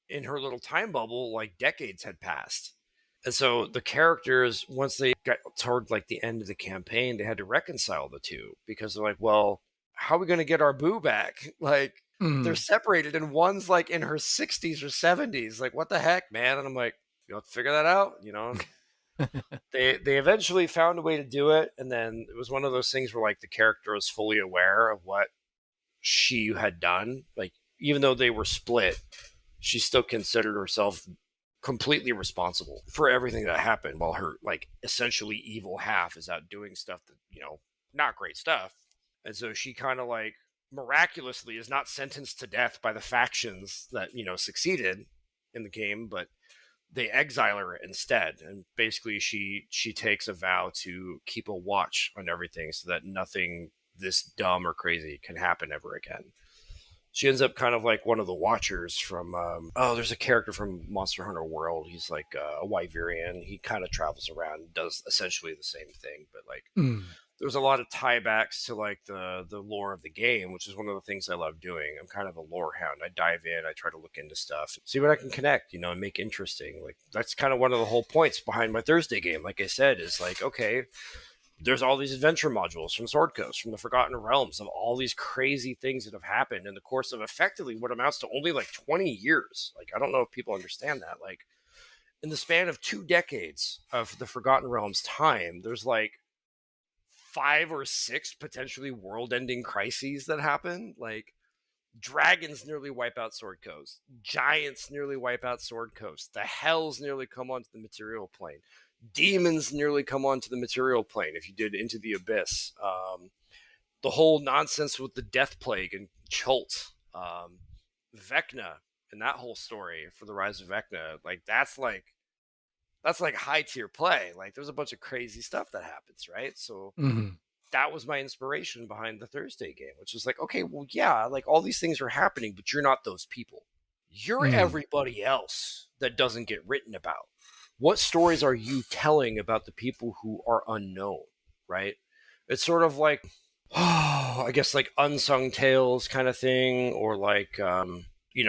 in her little time bubble, like decades had passed. And so the characters, once they got toward like the end of the campaign, they had to reconcile the two, because they're like, well, how are we going to get our boo back? Like, they're separated, and one's like in her 60s or 70s. Like, what the heck, man? And I'm like, you have to figure that out, They eventually found a way to do it, and then it was one of those things where like the character was fully aware of what she had done. Like, even though they were split, she still considered herself completely responsible for everything that happened, while her like essentially evil half is out doing stuff that, not great stuff. And so she kind of like miraculously is not sentenced to death by the factions that, succeeded in the game, but they exile her instead. And basically she takes a vow to keep a watch on everything so that nothing this dumb or crazy can happen ever again. She ends up kind of like one of the Watchers from, there's a character from Monster Hunter World. He's like a Wyverian. He kind of travels around and does essentially the same thing. But like, there's a lot of tiebacks to like the lore of the game, which is one of the things I love doing. I'm kind of a lore hound. I dive in, I try to look into stuff, see what I can connect, and make interesting. Like, that's kind of one of the whole points behind my Thursday game. Like I said, is like, okay, there's all these adventure modules from Sword Coast, from the Forgotten Realms, of all these crazy things that have happened in the course of effectively what amounts to only like 20 years. Like, I don't know if people understand that. Like, in the span of 2 decades of the Forgotten Realms time, there's like 5 or 6 potentially world-ending crises that happen. Like, dragons nearly wipe out Sword Coast. Giants nearly wipe out Sword Coast. The Hells nearly come onto the material plane. Demons nearly come onto the material plane if you did Into the Abyss. The whole nonsense with the Death Plague and Chult. Vecna and that whole story for the Rise of Vecna. Like, that's like high tier play. Like, there's a bunch of crazy stuff that happens, right? So that was my inspiration behind the Thursday game, which is like, okay, well, yeah, like all these things are happening, but you're not those people. You're everybody else that doesn't get written about. What stories are you telling about the people who are unknown, right? It's sort of like, I guess like unsung tales kind of thing, or like,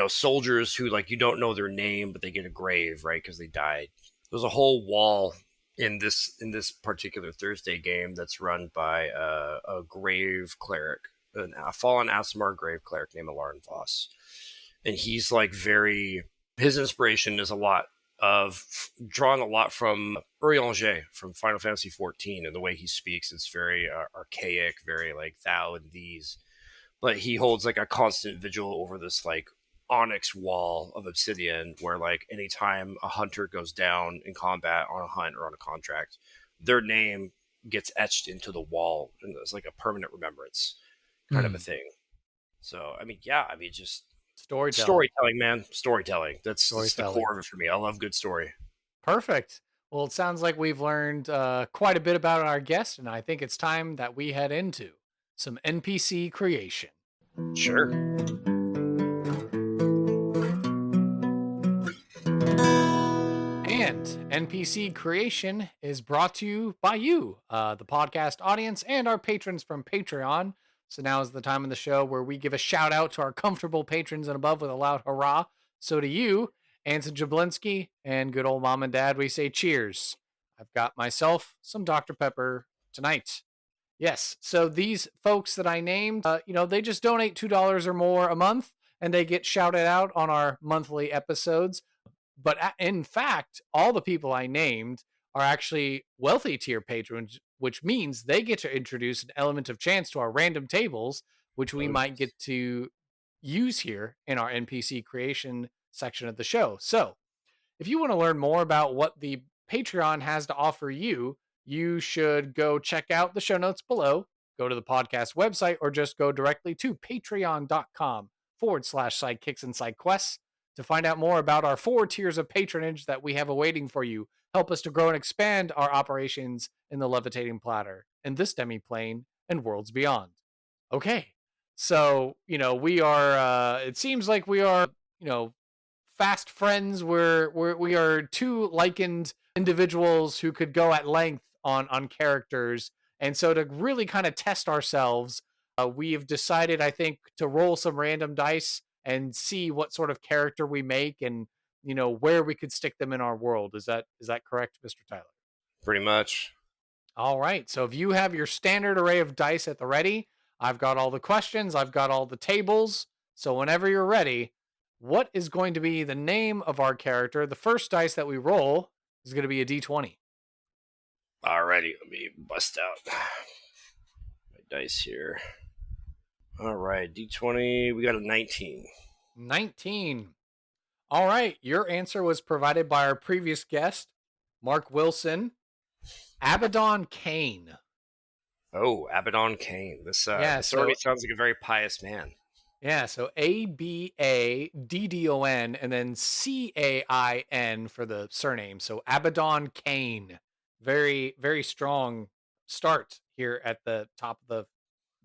soldiers who like you don't know their name, but they get a grave, right? Because they died. There's a whole wall in this particular Thursday game that's run by a grave cleric, a fallen Asimar grave cleric named Alarin Voss, and he's like very. His inspiration is a lot of drawn a lot from Urianger from Final Fantasy XIV, and the way he speaks, it's very archaic, very like thou and these. But he holds like a constant vigil over this like onyx wall of obsidian where like anytime a hunter goes down in combat on a hunt or on a contract, their name gets etched into the wall and it's like a permanent remembrance kind of a thing. So just storytelling, man. Storytelling. That's the core of it for me. I love good story.
Perfect. Well, it sounds like we've learned quite a bit about our guest, and I think it's time that we head into some NPC creation.
Sure.
And NPC creation is brought to you by you, the podcast audience, and our patrons from Patreon. So now is the time in the show where we give a shout out to our comfortable patrons and above with a loud hurrah. So to you, Anson Jablinski, and good old mom and dad, we say cheers. I've got myself some Dr. Pepper tonight. Yes, so these folks that I named, they just donate $2 or more a month, and they get shouted out on our monthly episodes. But in fact, all the people I named are actually wealthy tier patrons, which means they get to introduce an element of chance to our random tables, which we might get to use here in our NPC creation section of the show. So if you want to learn more about what the Patreon has to offer you, you should go check out the show notes below, go to the podcast website, or just go directly to patreon.com/sidekicks and side quests to find out more about our 4 tiers of patronage that we have awaiting for you. Help us to grow and expand our operations in the levitating platter, in this demi-plane, and worlds beyond. Okay, so, we are, it seems like we are, fast friends. We are 2 likened individuals who could go at length on characters. And so to really kind of test ourselves, we have decided, I think, to roll some random dice and see what sort of character we make and, where we could stick them in our world. Is that correct, Mr. Tyler?
Pretty much.
All right. So if you have your standard array of dice at the ready, I've got all the questions, I've got all the tables. So whenever you're ready, what is going to be the name of our character? The first dice that we roll is going to be a D20.
Alrighty, let me bust out my dice here. All right, D20, we got a 19.
19. All right, your answer was provided by our previous guest, Mark Wilson. Abaddon Cain.
Oh, Abaddon Cain. This already sounds like a very pious man.
Yeah, so Abaddon and then Cain for the surname. So Abaddon Cain. Very, very strong start here at the top of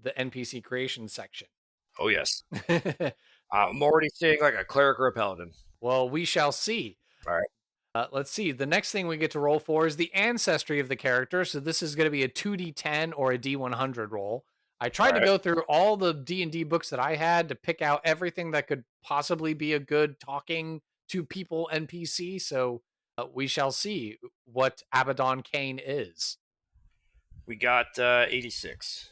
the NPC creation section.
Oh, yes. I'm already seeing like a cleric or a paladin.
Well, we shall see.
All right.
Let's see. The next thing we get to roll for is the ancestry of the character. So this is going to be a 2d10 or a d100 roll. I tried to go through all the D&D books that I had to pick out everything that could possibly be a good talking to people NPC. So we shall see what Abaddon Cain is.
We got 86.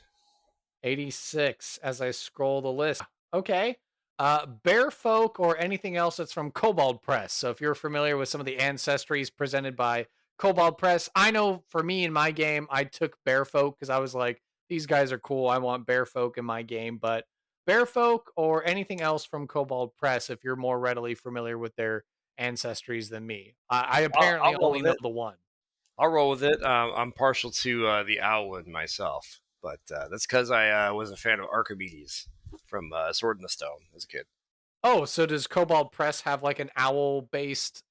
86 as I scroll the list. Okay. Bearfolk or anything else that's from Kobold Press. So if you're familiar with some of the ancestries presented by Kobold Press, I know for me in my game, I took Bearfolk because I was like, these guys are cool. I want Bearfolk in my game. But Bearfolk or anything else from Kobold Press, if you're more readily familiar with their ancestries than me. I apparently only know the one.
I'll roll with it. I'm partial to the Owlin myself, but that's because I was a fan of Archimedes from Sword in the Stone as a kid.
Oh, so does Kobold Press have like an owl-based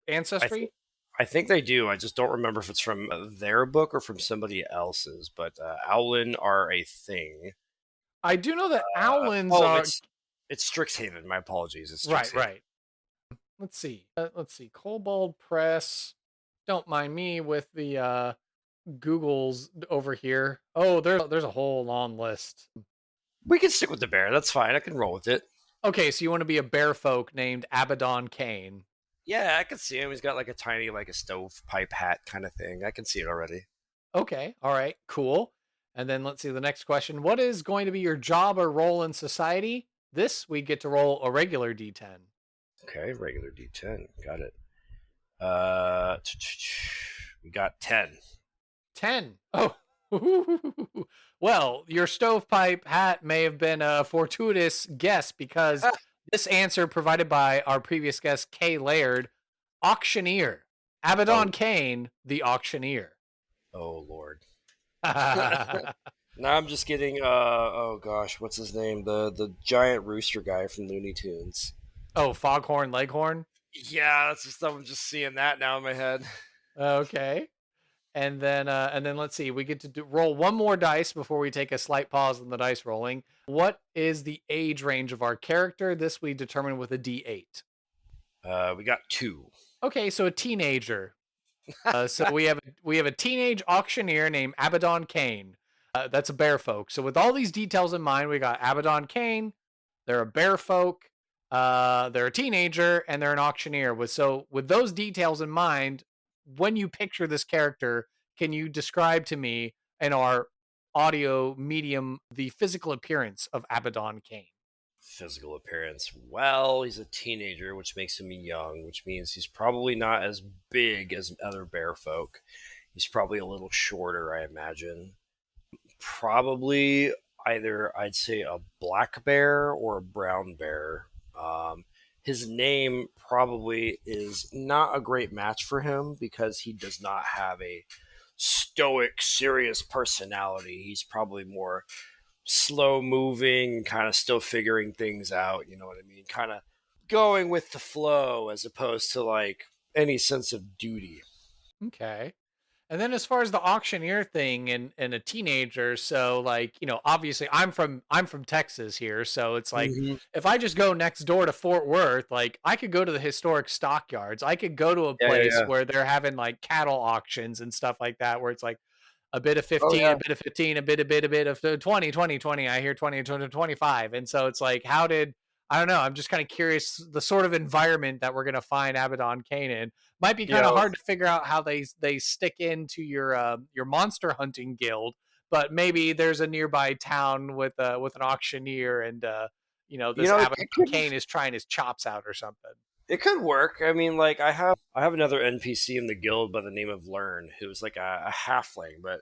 ancestry?
I think they do. I just don't remember if it's from their book or from somebody else's, but Owlin are a thing.
I do know that Owlins are...
It's Strixhaven. My apologies. It's
Strixhaven. Right. Let's see. Kobold Press. Don't mind me with the Googles over here. Oh, there's a whole long list.
We can stick with the bear. That's fine. I can roll with it.
Okay, so you want to be a bearfolk named Abaddon Cain.
Yeah, I can see him. He's got like a tiny, like a stovepipe hat kind of thing. I can see it already.
Okay. All right. Cool. And then let's see the next question. What is going to be your job or role in society? This we get to roll a regular D10.
Okay, regular D10. Got it. We got 10.
10. Oh. Well, your stovepipe hat may have been a fortuitous guess because
Ah,
this answer provided by our previous guest, Kay Laird, Auctioneer.
oh,
Abaddon Cain, the Auctioneer.
oh Lord.
Oh,
Now I'm just getting oh gosh, what's his name? The giant rooster guy from Looney Tunes.
Foghorn Leghorn.
Yeah, that's just I'm just seeing that now in my head.
Okay. And then let's see. We get to roll one more dice before we take a slight pause in the dice rolling. What is the age range of our character? This we determine with a D8.
We got 2.
Okay, so a teenager. So we have a teenage auctioneer named Abaddon Cain. That's a bear folk. So with all these details in mind, we got Abaddon Cain. They're a bear folk. They're a teenager and they're an auctioneer. With those details in mind, when you picture this character, can you describe to me in our audio medium the physical appearance of Abaddon Cain?
Physical appearance. Well, he's a teenager, which makes him young, which means he's probably not as big as other bear folk. He's probably a little shorter, I imagine. Probably either I'd say a black bear or a brown bear. His name probably is not a great match for him because he does not have a stoic, serious personality. He's probably more slow moving, kind of still figuring things out. You know what I mean? Kind of going with the flow as opposed to like any sense of duty.
Okay. And then as far as the auctioneer thing and a teenager, so like, obviously I'm from Texas here, so it's like
Mm-hmm.
if I just go next door to Fort Worth, like I could go to the historic stockyards. I could go to a
Yeah, yeah,
place
yeah.
where they're having like cattle auctions and stuff like that where it's like a bit of
Oh
15, a
yeah.
bit of 15, a bit of 20, 20, 20. I hear 20, 20, 25. And so it's like, I don't know. I'm just kind of curious the sort of environment that we're going to find Abaddon Cain in. Might be kind of
Yo,
hard to figure out how they stick into your monster hunting guild, but maybe there's a nearby town with an auctioneer and this
it,
Abaddon
it could
Cain is trying his chops out or something.
it could work. I mean, like I have another NPC in the guild by the name of Learn, who's like a halfling, but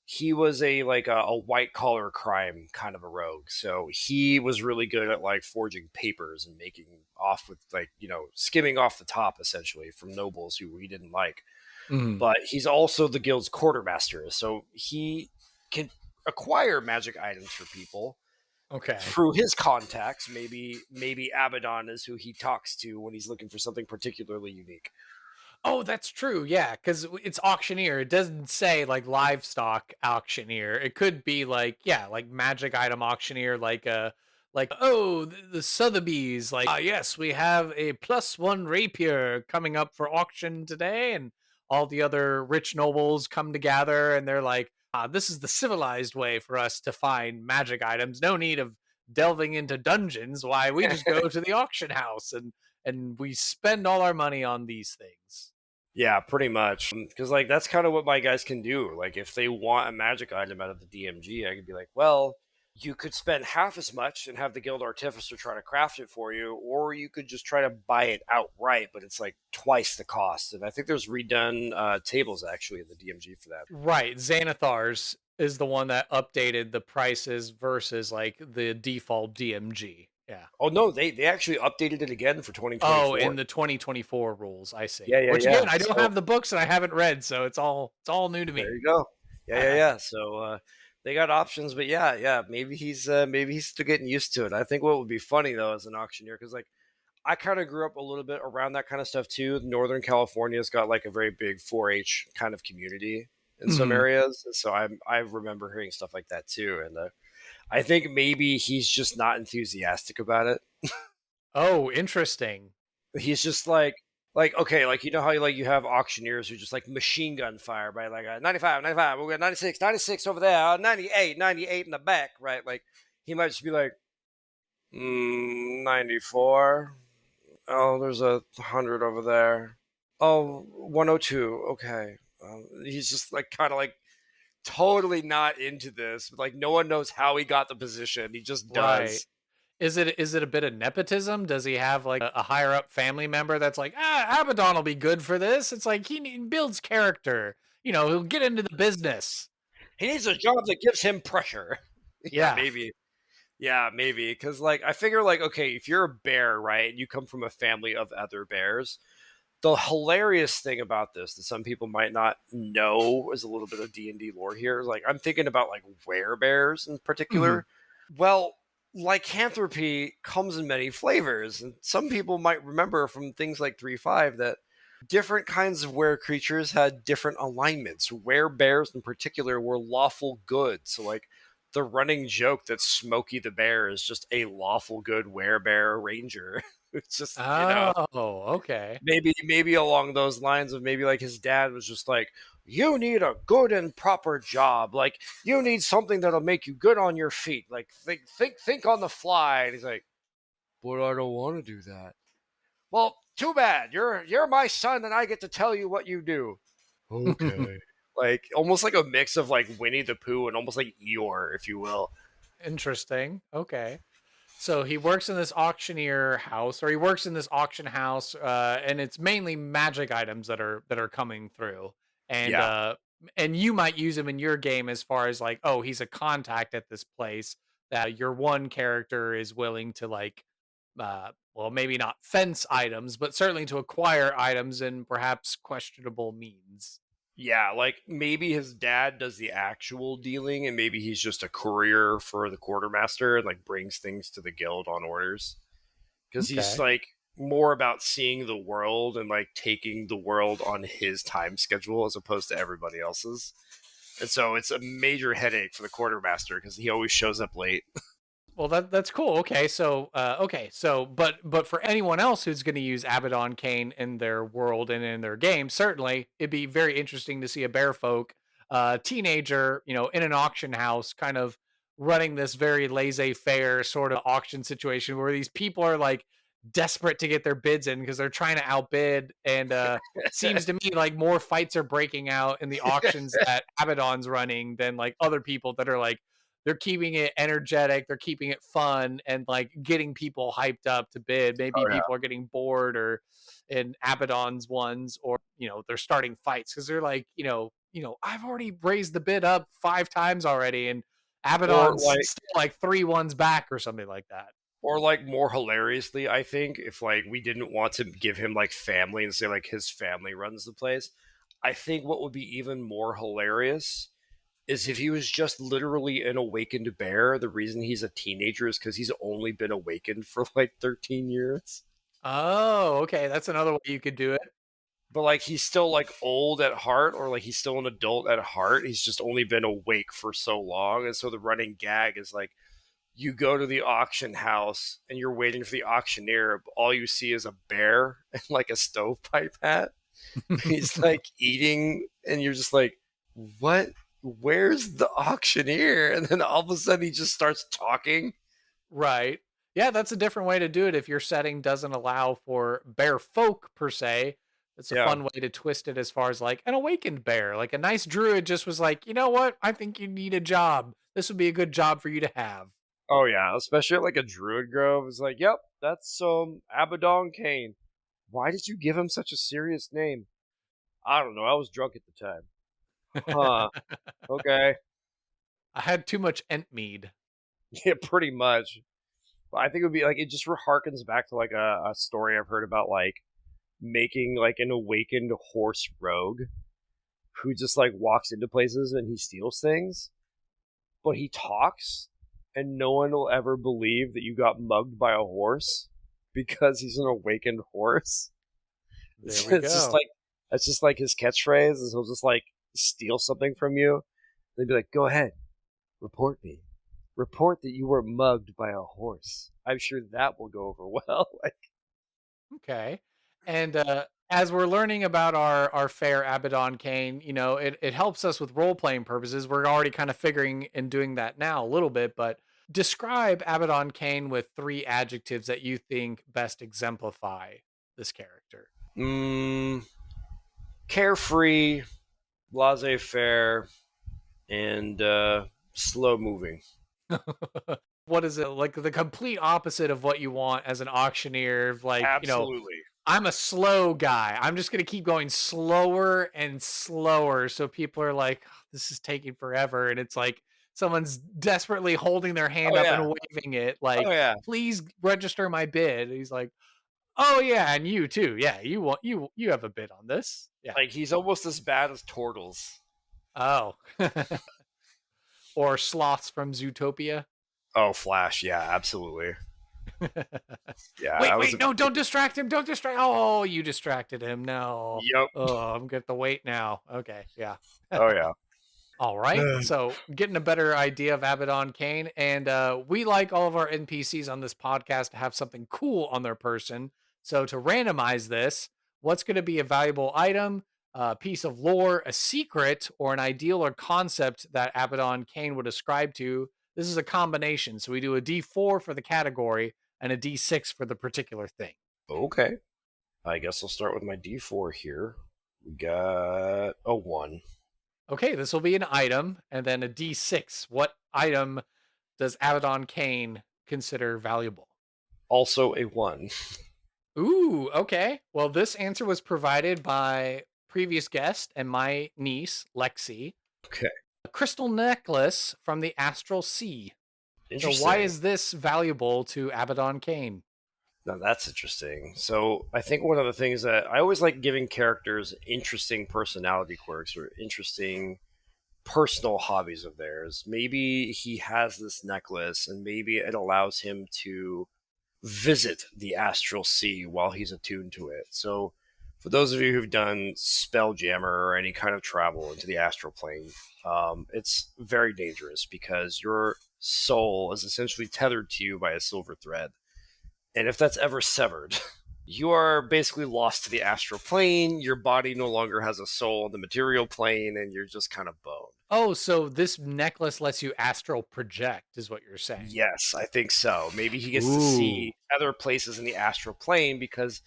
he was a white collar crime kind of a rogue. So he was really good at like forging papers and making off with like skimming off the top essentially from nobles who he didn't like.
Mm,
But he's also the guild's quartermaster, so he can acquire magic items for people
okay.
through his contacts. Maybe Abaddon is who he talks to when he's looking for something particularly unique.
Oh, that's true. Yeah, because it's auctioneer. It doesn't say like livestock auctioneer. It could be like like magic item auctioneer, like the Sotheby's. Like yes, we have a +1 rapier coming up for auction today, and all the other rich nobles come together, and they're like, this is the civilized way for us to find magic items. No need of delving into dungeons. Why we just go to the auction house and we spend all our money on these things.
Yeah, pretty much. Because like that's kind of what my guys can do. Like if they want a magic item out of the DMG, I could be like, well, you could spend half as much and have the guild artificer try to craft it for you, or you could just try to buy it outright, but it's like twice the cost. And I think there's redone tables actually in the DMG for that.
Right. Xanathar's is the one that updated the prices versus like the default DMG. Yeah.
Oh no, they actually updated it again for
Oh,
2024.
in the 2024 rules, I see.
Yeah, yeah,
Which
yeah.
again, I don't
So
have the books and I haven't read, so it's all new to
there
me.
you go. Yeah, yeah, yeah. So they got options, but yeah, yeah. Maybe he's still getting used to it. I think what would be funny though as an auctioneer, because like I kind of grew up a little bit around that kind of stuff too. Northern California's got like a very big 4-H kind of community in some
Mhm.
areas, so I remember hearing stuff like that too. And I think maybe he's just not enthusiastic about it.
Oh, interesting.
He's just like okay, like how you have auctioneers who just like machine gun fire by like 95, 95, we got 96, 96 over there, 98, 98 in the back, right? Like he might just be like 94. Oh, there's 100 over there. Oh, 102. Okay. He's just like kind of like totally not into this. Like no one knows how he got the position. He just
Right.
does.
Is it a bit of nepotism? Does he have like a higher up family member that's like, Abaddon will be good for this? It's like builds character. He'll get into the business.
He needs a job that gives him pressure. Yeah,
Yeah.
maybe. Yeah, maybe. Because, like, I figure, like, okay, if you're a bear, right, and you come from a family of other bears, the hilarious thing about this that some people might not know is a little bit of D&D lore here. Like, I'm thinking about, like, werebears in
Mhm.
particular. Well, lycanthropy comes in many flavors, and some people might remember from things like 3.5 that different kinds of were creatures had different alignments. Werebears in particular were lawful good. So like the running joke that Smokey the Bear is just a lawful good werebear ranger. It's just,
Oh, okay.
maybe along those lines of maybe like his dad was just like, you need a good and proper job. Like you need something that'll make you good on your feet. Like think on the fly. And he's like, but I don't want to do that. Well, too bad. You're my son, and I get to tell you what you do. Okay. Like almost like a mix of like Winnie the Pooh and almost like Eeyore, if you will.
Interesting. Okay. So he works in this auctioneer house, or he works in this auction house, and it's mainly magic items that are coming through, and
Yeah.
uh, and you might use him in your game as far as like, oh, he's a contact at this place that your one character is willing to like, well, maybe not fence items, but certainly to acquire items in perhaps questionable means.
Yeah, like maybe his dad does the actual dealing and maybe he's just a courier for the quartermaster and like brings things to the guild on orders. Because he's
Okay.
like more about seeing the world and like taking the world on his time schedule as opposed to everybody else's. And so it's a major headache for the quartermaster because he always shows up late.
Well, that's cool. Okay, so but for anyone else who's going to use Abaddon Cain in their world and in their game, certainly it'd be very interesting to see a bearfolk teenager, in an auction house, kind of running this very laissez-faire sort of auction situation where these people are like desperate to get their bids in because they're trying to outbid, and seems to me like more fights are breaking out in the auctions that Abaddon's running than like other people that are like they're keeping it energetic, they're keeping it fun and like getting people hyped up to bid. Maybe
Oh yeah.
people are getting bored or in Abaddon's ones, or they're starting fights because they're like, I've already raised the bid up 5 times already, and
Or
Abaddon's
like
still like 3 ones back or something like that.
or like more hilariously, I think if like we didn't want to give him like family and say like his family runs the place, I think what would be even more hilarious is if he was just literally an awakened bear. The reason he's a teenager is because he's only been awakened for like 13 years.
Oh, okay. That's another way you could do it.
But like he's still like old at heart, or like he's still an adult at heart. He's just only been awake for so long. And so the running gag is like you go to the auction house and you're waiting for the auctioneer, but all you see is a bear and like a stovepipe hat. He's like eating, and you're just like, what? Where's the auctioneer? And then all of a sudden he just starts talking.
Right. Yeah, that's a different way to do it if your setting doesn't allow for bear folk per se. It's a
Yeah.
fun way to twist it as far as like an awakened bear. Like a nice druid just was like, you know what? I think you need a job. This would be a good job for you to have.
Oh yeah, especially at like a druid grove. It's like, yep, that's Abaddon Cain. Why did you give him such a serious name? I don't know. I was drunk at the time. Huh. Okay.
I had too much Entmead.
Yeah, pretty much. But I think it would be like it just harkens back to like a story I've heard about like making like an awakened horse rogue who just like walks into places and he steals things, but he talks and no one will ever believe that you got mugged by a horse because he's an awakened horse.
There we
It's just
go.
like that's just like his catchphrase is he'll just like steal something from you. They'd be like, go ahead, report me. Report that you were mugged by a horse. I'm sure that will go over well. Like,
Okay. And as we're learning about our fair Abaddon Cain, it helps us with role playing purposes. We're already kind of figuring and doing that now a little bit, but Describe Abaddon Cain with 3 adjectives that you think best exemplify this character.
Carefree, laissez-faire, and slow moving.
What is it? Like the complete opposite of what you want as an auctioneer. Like,
Absolutely.
I'm a slow guy. I'm just going to keep going slower and slower. So people are like, "Oh, this is taking forever." And it's like someone's desperately holding their hand
Oh
up
yeah.
and waving it,
Oh
like,
yeah.
please register my bid. And he's like, oh, yeah. And you too. Yeah. You have a bid on this. Yeah.
Like he's almost as bad as turtles.
Oh. Or sloths from Zootopia.
Oh, Flash. Yeah, absolutely. Yeah, that was.
Wait, no, don't distract him. Don't distract. Oh, you distracted him. No.
Yep.
Oh, I'm going to wait now. Okay. Yeah.
Oh yeah.
All right. So getting a better idea of Abaddon Cain. And we like all of our NPCs on this podcast to have something cool on their person. So to randomize this, what's going to be a valuable item, a piece of lore, a secret, or an ideal or concept that Abaddon Cain would ascribe to? This is a combination. So we do a D4 for the category and a D6 for the particular thing.
Okay. I guess I'll start with my D4 here. We got a 1.
Okay, this will be an item and then a D6. What item does Abaddon Cain consider valuable?
Also a 1.
Ooh, okay. Well, this answer was provided by previous guest and my niece, Lexi.
Okay.
A crystal necklace from the Astral Sea. So
Interesting.
why is this valuable to Abaddon Cain?
Now that's interesting. So I think one of the things that I always like giving characters interesting personality quirks or interesting personal hobbies of theirs. Maybe he has this necklace and maybe it allows him to visit the Astral Sea while he's attuned to it. So for those of you who've done Spelljammer or any kind of travel into the astral plane, it's very dangerous because your soul is essentially tethered to you by a silver thread. And if that's ever severed, you are basically lost to the astral plane. Your body no longer has a soul in the material plane, and you're just kind of boned.
Oh, so this necklace lets you astral project, is what you're saying.
Yes, I think so. Maybe he gets
Ooh.
to see other places in the astral plane because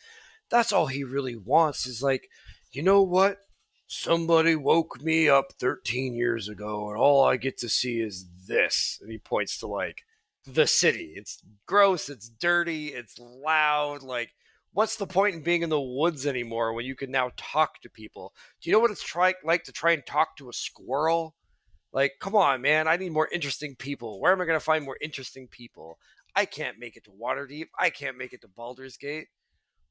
that's all he really wants is like, you know what? Somebody woke me up 13 years ago, and all I get to see is this. And he points to like the city. It's gross, it's dirty, it's loud. Like, what's the point in being in the woods anymore when you can now talk to people? Do you know what it's like to try and talk to a squirrel? Like, come on, man, I need more interesting people. Where am I going to find more interesting people? I can't make it to Waterdeep. I can't make it to Baldur's Gate.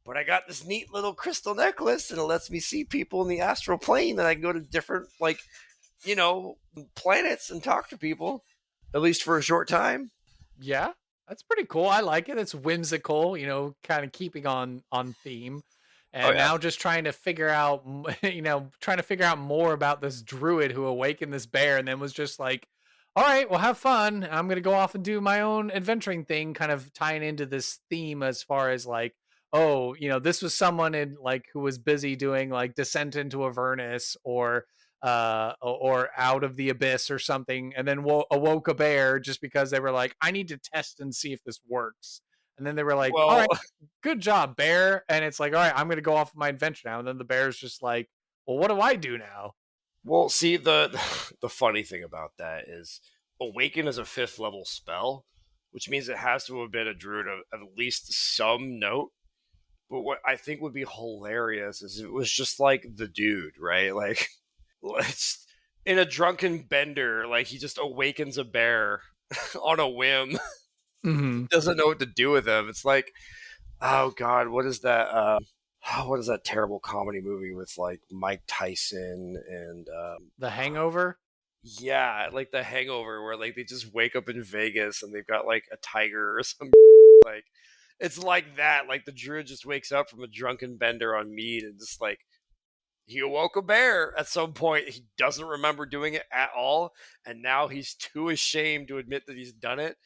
But I got this neat little crystal necklace and it lets me see people in the astral plane and I can go to different, like, planets and talk to people, at least for a short time.
Yeah, that's pretty cool. I like it. It's whimsical, kind of keeping on theme. And now just trying to figure out, more about this druid who awakened this bear and then was just like, all right, well, have fun. I'm going to go off and do my own adventuring thing, kind of tying into this theme as far as like, oh, this was someone who was busy doing like Descent into Avernus or Out of the Abyss or something, and then awoke a bear just because they were like, I need to test and see if this works. And then they were like, all right, good job, bear. And it's like, all right, I'm going to go off my adventure now. And then the bear's just like, well, what do I do now?
Well, see, the funny thing about that is Awaken is a 5th level spell, which means it has to have been a druid of at least some note. But what I think would be hilarious is it was just like the dude, right? Like, let's in a drunken bender, like he just awakens a bear on a whim.
Mm-hmm.
Doesn't know what to do with him. It's like, oh god, what is that? What is that terrible comedy movie with like Mike Tyson and
The Hangover?
Yeah, like The Hangover, where like they just wake up in Vegas and they've got like a tiger or some like. It's like that. Like the druid just wakes up from a drunken bender on mead and just like he awoke a bear at some point. He doesn't remember doing it at all. And now he's too ashamed to admit that he's done it.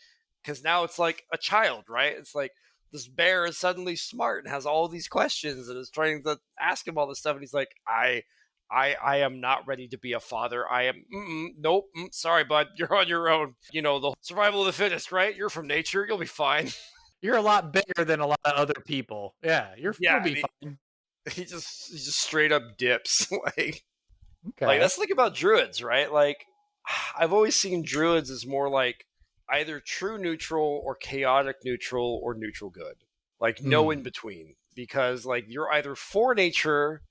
Because now it's like a child, right? It's like this bear is suddenly smart and has all these questions and is trying to ask him all this stuff. And he's like, I I am not ready to be a father. I am, nope, sorry, bud, you're on your own. You know, the survival of the fittest, right? You're from nature, you'll be fine.
You're a lot bigger than a lot of other people. Yeah,
Yeah,
you'll be fine.
he just straight up dips. Like
Okay.
that's the thing about druids, right? Like I've always seen druids as more like either true neutral or chaotic neutral or neutral good. Like no in between. Because like you're either for nature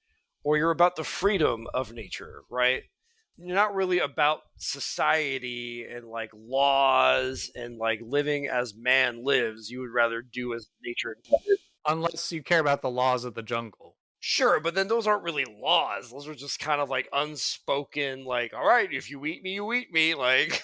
or you're about the freedom of nature, right? You're not really about society and like laws and like living as man lives. You would rather do as nature intended.
Unless you care about the laws of the jungle.
Sure, but then those aren't really laws. Those are just kind of like unspoken, like, all right, if you eat me, you eat me. Like,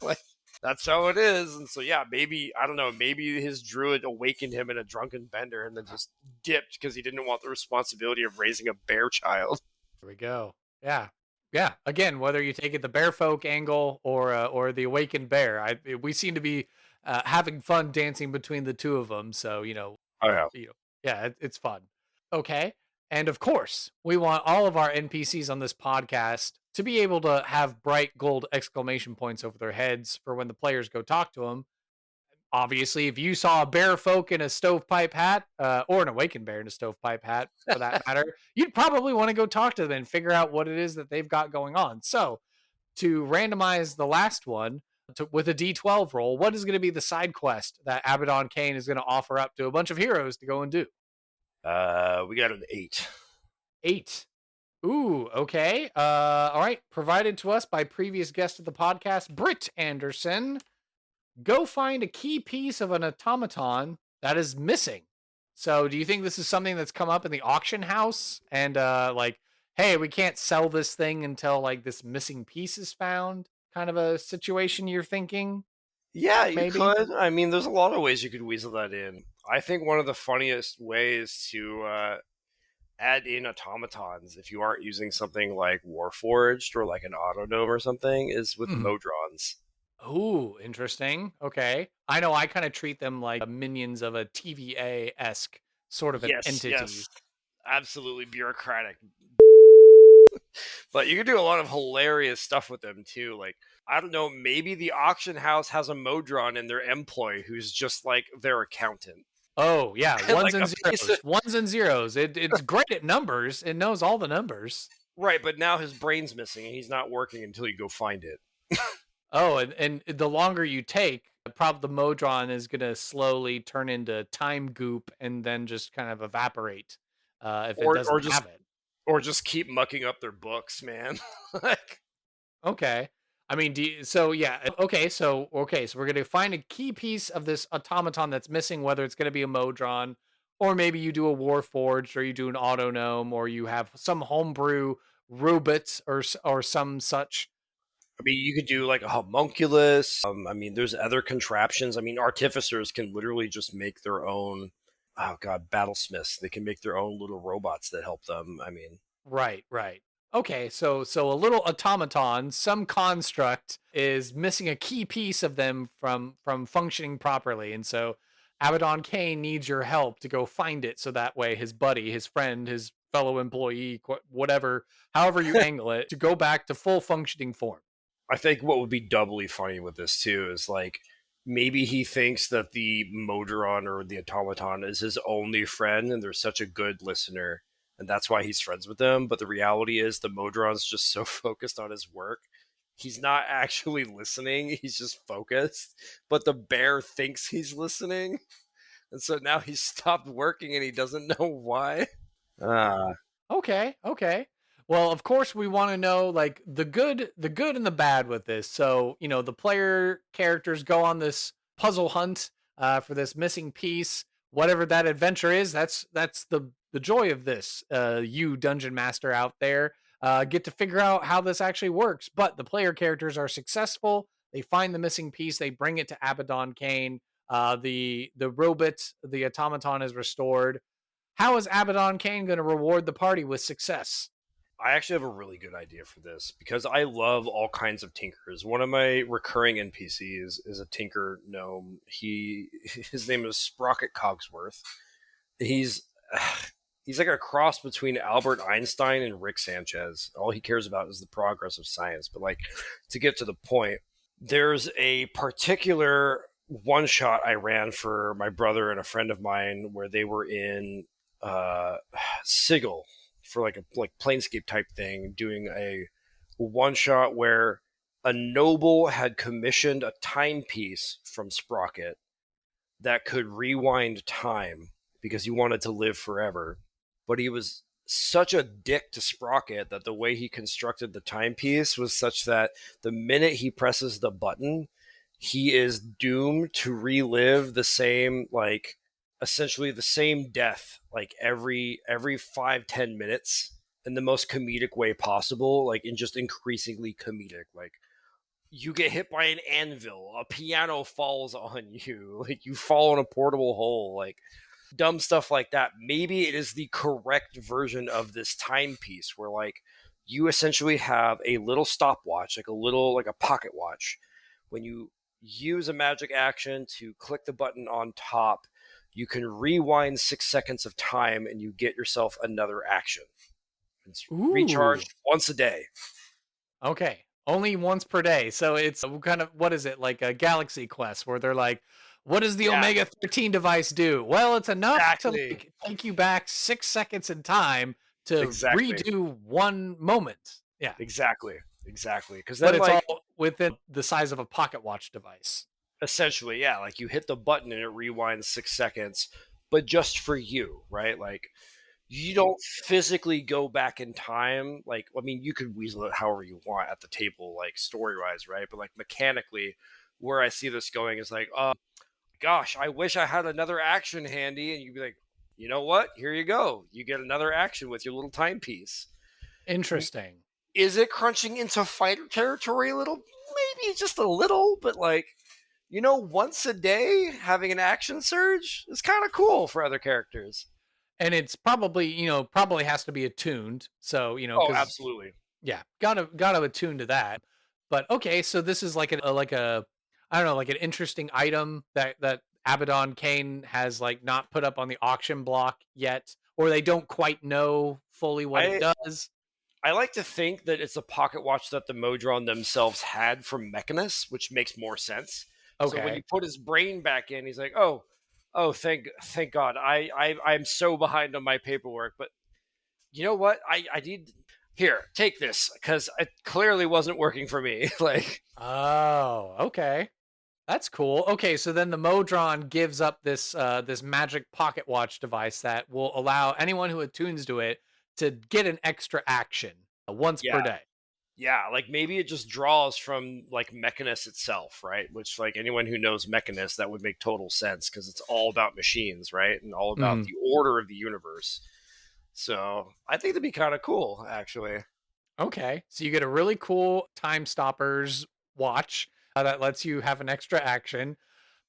like that's how it is. And so, yeah, maybe, I don't know, maybe his druid awakened him in a drunken bender and then just dipped because he didn't want the responsibility of raising a bear child.
There we go. Yeah. Yeah. Again, whether you take it the bear folk angle or the awakened bear, we seem to be having fun dancing between the two of them. So,
Oh, yeah.
yeah, it's fun. Okay. And of course, we want all of our NPCs on this podcast to be able to have bright gold exclamation points over their heads for when the players go talk to them. Obviously, if you saw a bear folk in a stovepipe hat, or an awakened bear in a stovepipe hat for that matter, you'd probably want to go talk to them and figure out what it is that they've got going on. So, to randomize the last one with a D12 roll, what is going to be the side quest that Abaddon Cain is going to offer up to a bunch of heroes to go and do?
We got an 8.
8. Ooh, okay. All right. Provided to us by previous guest of the podcast, Britt Anderson. Go find a key piece of an automaton that is missing. So, do you think this is something that's come up in the auction house? And, like, hey, we can't sell this thing until, like, this missing piece is found? Kind of a situation you're thinking?
Yeah, you
Maybe?
could. I mean, there's a lot of ways you could weasel that in. I think one of the funniest ways to add in automatons, if you aren't using something like Warforged or like an Autodome or something, is with modrons.
Ooh, interesting. Okay. I know I kind of treat them like minions of a TVA-esque sort of an
Yes,
entity.
yes, absolutely bureaucratic. But you can do a lot of hilarious stuff with them too. Like, I don't know, maybe the auction house has a modron in their employ who's just like their accountant.
Oh, yeah.
And
Ones
like
and
a piece
zeros.
of,
Ones and zeros. It's great at numbers. It knows all the numbers.
right, but now his brain's missing and he's not working until you go find it.
Oh, and the longer you take, probably the modron is going to slowly turn into time goop and then just kind of evaporate if it
Or
doesn't
just
have it.
or just keep mucking up their books, man. Like,
Okay. I mean, so yeah, okay, so we're gonna find a key piece of this automaton that's missing, whether it's gonna be a modron, or maybe you do a warforged, or you do an autonome, or you have some homebrew robot or some such.
I mean, you could do like a homunculus. I mean, there's other contraptions. I mean, artificers can literally just make their own. Oh god, battlesmiths. They can make their own little robots that help them. I mean,
Right, right. Okay, so a little automaton, some construct is missing a key piece of them from functioning properly, and so Abaddon Cain needs your help to go find it, so that way his buddy, his friend, his fellow employee, whatever, however you angle it, to go back to full functioning form.
I think what would be doubly funny with this too is like maybe he thinks that the modron or the automaton is his only friend, and they're such a good listener, and that's why he's friends with them. But the reality is the modron's just so focused on his work. He's not actually listening, he's just focused. But the bear thinks he's listening. And so now he's stopped working and he doesn't know why. Ah,
Okay, okay. Well, of course we want to know like the good and the bad with this. So, the player characters go on this puzzle hunt for this missing piece, whatever that adventure is. That's the joy of this. You dungeon master out there get to figure out how this actually works. But the player characters are successful. They find the missing piece, they bring it to Abaddon Cain. The robot, the automaton is restored. How is Abaddon Cain going to reward the party with success?
I actually have a really good idea for this because I love all kinds of tinkers. One of my recurring NPCs is a tinker gnome. His name is Sprocket Cogsworth. He's he's like a cross between Albert Einstein and Rick Sanchez. All he cares about is the progress of science. But like, to get to the point, there's a particular one shot I ran for my brother and a friend of mine where they were in Sigil for like a Planescape type thing, doing a one shot where a noble had commissioned a timepiece from Sprocket that could rewind time because he wanted to live forever. But he was such a dick to Sprocket that the way he constructed the timepiece was such that the minute he presses the button, he is doomed to relive the same, like, essentially the same death, like every 5-10 minutes in the most comedic way possible, like in just increasingly comedic. Like, you get hit by an anvil, a piano falls on you, like you fall in a portable hole, like dumb stuff like that. Maybe it is the correct version of this timepiece where like you essentially have a little stopwatch, like a pocket watch. When you use a magic action to click the button on top, you can rewind 6 seconds of time and you get yourself another action. It's recharged once a day.
Okay. Only once per day. So it's kind of, what is it, like a Galaxy Quest where they're like, what does the Omega 13 device do? Well, it's enough to like take you back 6 seconds in time to redo one moment. Yeah.
Exactly. Because
but it's like, all within the size of a pocket watch device.
Essentially, yeah. Like you hit the button and it rewinds 6 seconds, but just for you, right? Like you don't physically go back in time. Like, I mean, you could weasel it however you want at the table, like story-wise, right? But like mechanically, where I see this going is like, gosh, I wish I had another action handy. And you'd be like, you know what? Here you go. You get another action with your little timepiece.
Interesting.
Is it crunching into fighter territory a little? Maybe just a little, but like, you know, once a day having an action surge is kind of cool for other characters.
And it's probably has to be attuned. So,
oh, absolutely.
Yeah, gotta attune to that. But okay, so this is like a I don't know, like an interesting item that Abaddon Cain has like not put up on the auction block yet, or they don't quite know fully what it does.
I like to think that it's a pocket watch that the Modron themselves had from Mechanus, which makes more sense. Okay. So when he put his brain back in, he's like, oh, thank God. I'm so behind on my paperwork, but you know what? I need here, take this, because it clearly wasn't working for me. Like,
oh, okay. That's cool. Okay, so then the Modron gives up this this magic pocket watch device that will allow anyone who attunes to it to get an extra action once per day.
Yeah, like maybe it just draws from like Mechanus itself, right? Which, like, anyone who knows Mechanus, that would make total sense because it's all about machines, right? And all about the order of the universe. So I think that'd be kind of cool, actually.
Okay, so you get a really cool Time Stoppers watch that lets you have an extra action.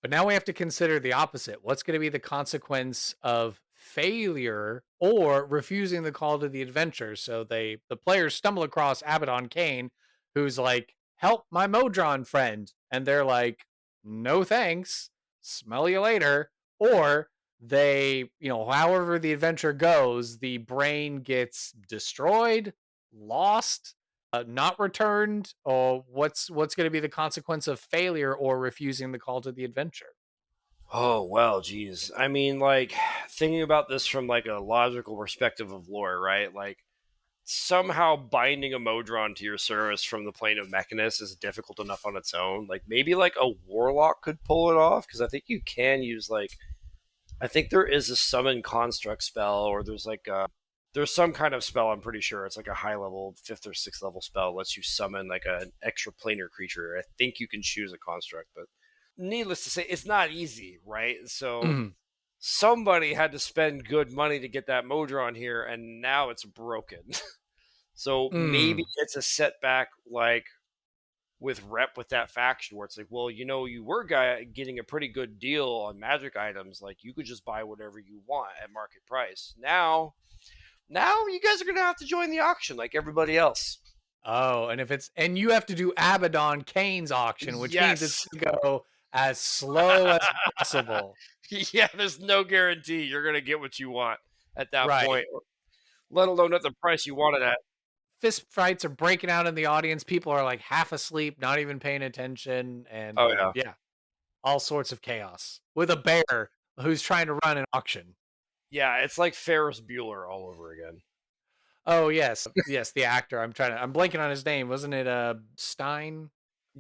But now we have to consider the opposite. What's going to be the consequence of failure or refusing the call to the adventure? So the players stumble across Abaddon Cain, who's like, help my Modron friend. And they're like, no thanks, smell you later. Or they, however the adventure goes, the brain gets destroyed, lost, not returned, or what's going to be the consequence of failure or refusing the call to the adventure?
Oh, well, geez. I mean, like, thinking about this from like a logical perspective of lore, right? Like, somehow binding a Modron to your service from the plane of Mechanus is difficult enough on its own. Like, maybe like a warlock could pull it off, because I think you can use like, I think there is a summon construct spell, or there's some kind of spell, I'm pretty sure. It's like a high level, 5th or 6th level spell, lets you summon like an extra planar creature. I think you can choose a construct, but needless to say, it's not easy, right? So somebody had to spend good money to get that Modron here, and now it's broken. So maybe it's a setback, like with that faction, where it's like, well, you were getting a pretty good deal on magic items. Like, you could just buy whatever you want at market price. Now you guys are going to have to join the auction like everybody else.
Oh, and you have to do Abaddon Cain's auction, which means it's going to go as slow as possible.
Yeah, there's no guarantee you're going to get what you want. at that
Right.
point, let alone at the price you wanted at.
Fist fights are breaking out in the audience. People are like half asleep, not even paying attention, and
Oh yeah,
yeah, all sorts of chaos with a bear who's trying to run an auction.
yeah, it's like Ferris Bueller all over again.
Oh yes, yes, the actor. I'm blanking on his name. Wasn't it Stein?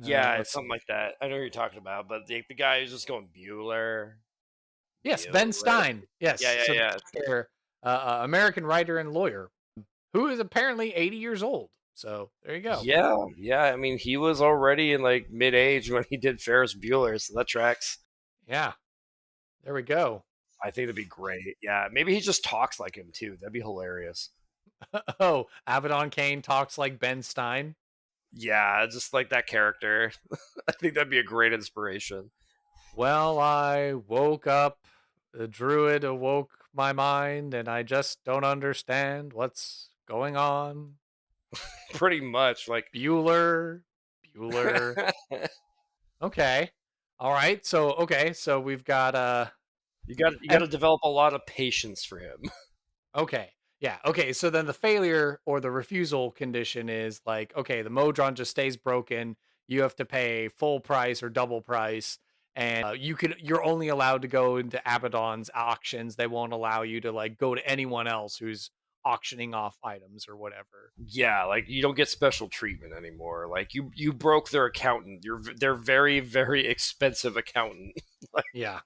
Yeah, it's
Let's
something
see.
like that. I know who you're talking about, but the guy who's just going Bueller,
Yes, Ben
Bueller.
Stein.
Yeah,
Yes.
yeah,
So the
yeah.
actor, American writer and lawyer, who is apparently 80 years old. So there you go.
Yeah, yeah. I mean, he was already in like mid-age when he did Ferris Bueller, so that tracks.
Yeah, there we go.
I think that'd be great. Yeah, maybe he just talks like him too. That'd be hilarious.
Oh, Abaddon Cain talks like Ben Stein.
Yeah, just like that character. I think that'd be a great inspiration.
Well, I woke up, the druid awoke my mind, and I just don't understand what's going on.
Pretty much like
Bueller, Bueller. Okay. All right. So we've got
you got
and
to develop a lot of patience for him.
okay. Yeah. Okay. So then the failure or the refusal condition is like, okay, the modron just stays broken. You have to pay full price or double price, and you're only allowed to go into Abaddon's auctions. They won't allow you to like go to anyone else who's auctioning off items or whatever.
Yeah, like you don't get special treatment anymore. Like you broke their accountant. They're very very expensive accountant. Like,
Yeah.